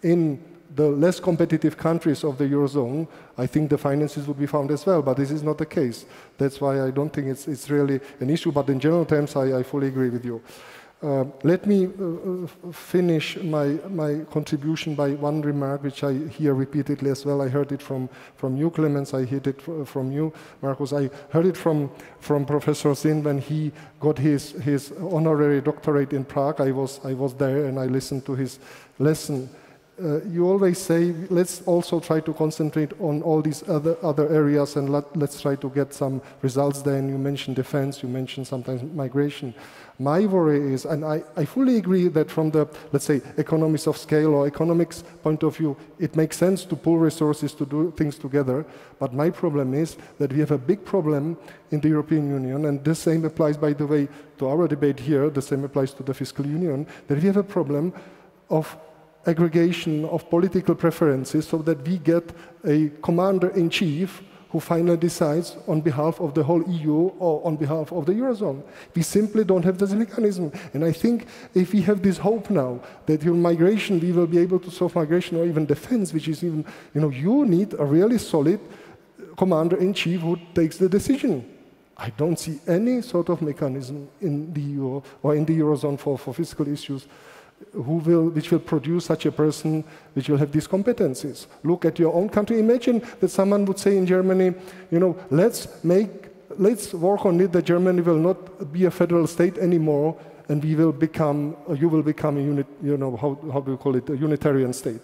in the less competitive countries of the Eurozone, I think the finances would be found as well, but this is not the case. That's why I don't think it's really an issue, but in general terms, I fully agree with you. Let me finish my contribution by one remark, which I hear repeatedly as well. I heard it from you, Clemens. I heard it from you, Markus. I heard it from Professor Zinn when he got his honorary doctorate in Prague. I was there and I listened to his lesson. You always say, let's also try to concentrate on all these other areas and let's try to get some results there. And you mentioned defense, you mentioned sometimes migration. My worry is, and I fully agree that from the, let's say, economies of scale or economics point of view, it makes sense to pool resources to do things together. But my problem is that we have a big problem in the European Union, and the same applies, by the way, to our debate here, the same applies to the fiscal union, that we have a problem of aggregation of political preferences so that we get a commander-in-chief who finally decides on behalf of the whole EU or on behalf of the Eurozone. We simply don't have this mechanism. And I think if we have this hope now that in migration we will be able to solve migration or even defense, which is even, you need a really solid commander-in-chief who takes the decision. I don't see any sort of mechanism in the EU or in the Eurozone for fiscal issues which will produce such a person which will have these competencies. Look at your own country. Imagine that someone would say in Germany, let's work on it that Germany will not be a federal state anymore and you will become a unit, how do you call it, a unitarian state.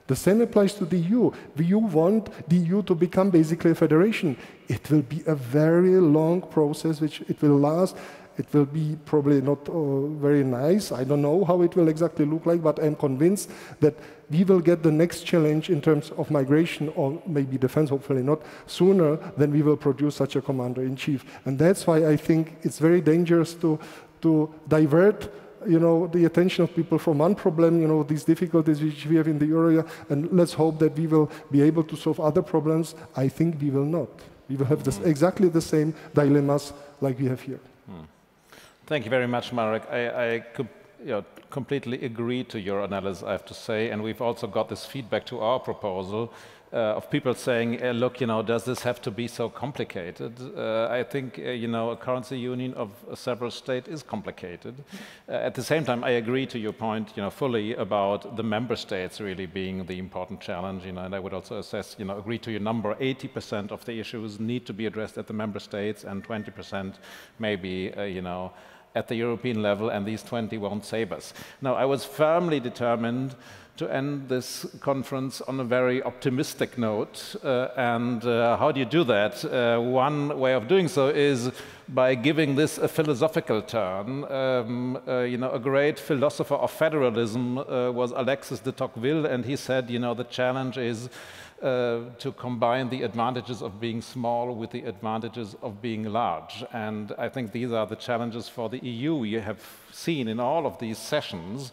The same applies to the EU. You want the EU to become basically a federation. It will be a very long process which it will last. It will be probably not very nice. I don't know how it will exactly look like, but I'm convinced that we will get the next challenge in terms of migration or maybe defense, hopefully not, sooner than we will produce such a commander-in-chief. And that's why I think it's very dangerous to divert the attention of people from one problem, these difficulties which we have in the euro area, and let's hope that we will be able to solve other problems. I think we will not. We will have exactly the same dilemmas like we have here. Thank you very much, Marek. I completely agree to your analysis, I have to say, and we've also got this feedback to our proposal of people saying, look, does this have to be so complicated? I think, a currency union of several states is complicated. At the same time, I agree to your point, fully about the member states really being the important challenge, and I would also agree to your number, 80% of the issues need to be addressed at the member states and 20% maybe, at the European level, and these 20 won't save us. Now, I was firmly determined to end this conference on a very optimistic note. And how do you do that? One way of doing so is by giving this a philosophical turn. A great philosopher of federalism was Alexis de Tocqueville, and he said, the challenge is to combine the advantages of being small with the advantages of being large. And I think these are the challenges for the EU. You have seen in all of these sessions,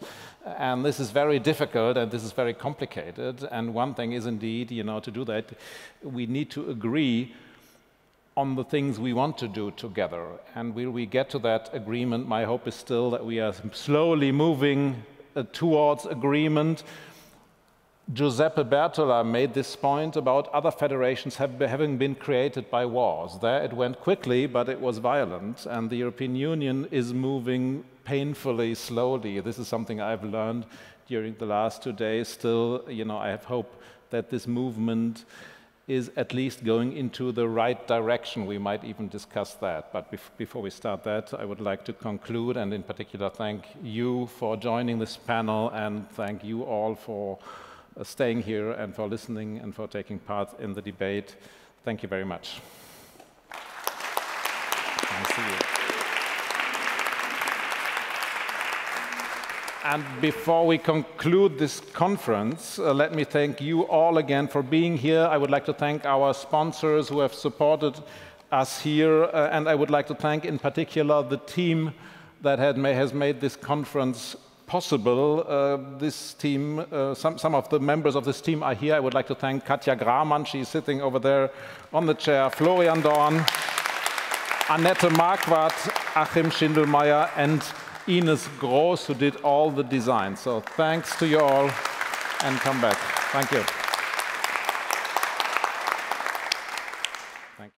and this is very difficult and this is very complicated. And one thing is indeed, to do that, we need to agree on the things we want to do together. And will we get to that agreement? My hope is still that we are slowly moving towards agreement. Giuseppe Bertola made this point about other federations having been created by wars. There it went quickly, but it was violent, and the European Union is moving painfully slowly. This is something I've learned during the last 2 days. Still, I have hope that this movement is at least going into the right direction. We might even discuss that. But before we start that, I would like to conclude, and in particular thank you for joining this panel, and thank you all for staying here and for listening and for taking part in the debate. Thank you very much. Nice to see you. And before we conclude this conference, let me thank you all again for being here. I would like to thank our sponsors who have supported us here, and I would like to thank in particular the team that has made this conference possible. This team, some of the members of this team are here. I would like to thank Katja Gramann, she's sitting over there on the chair, Florian Dorn, Annette Marquardt, Achim Schindelmeier, and Ines Groß, who did all the design. So thanks to you all, and come back. Thank you.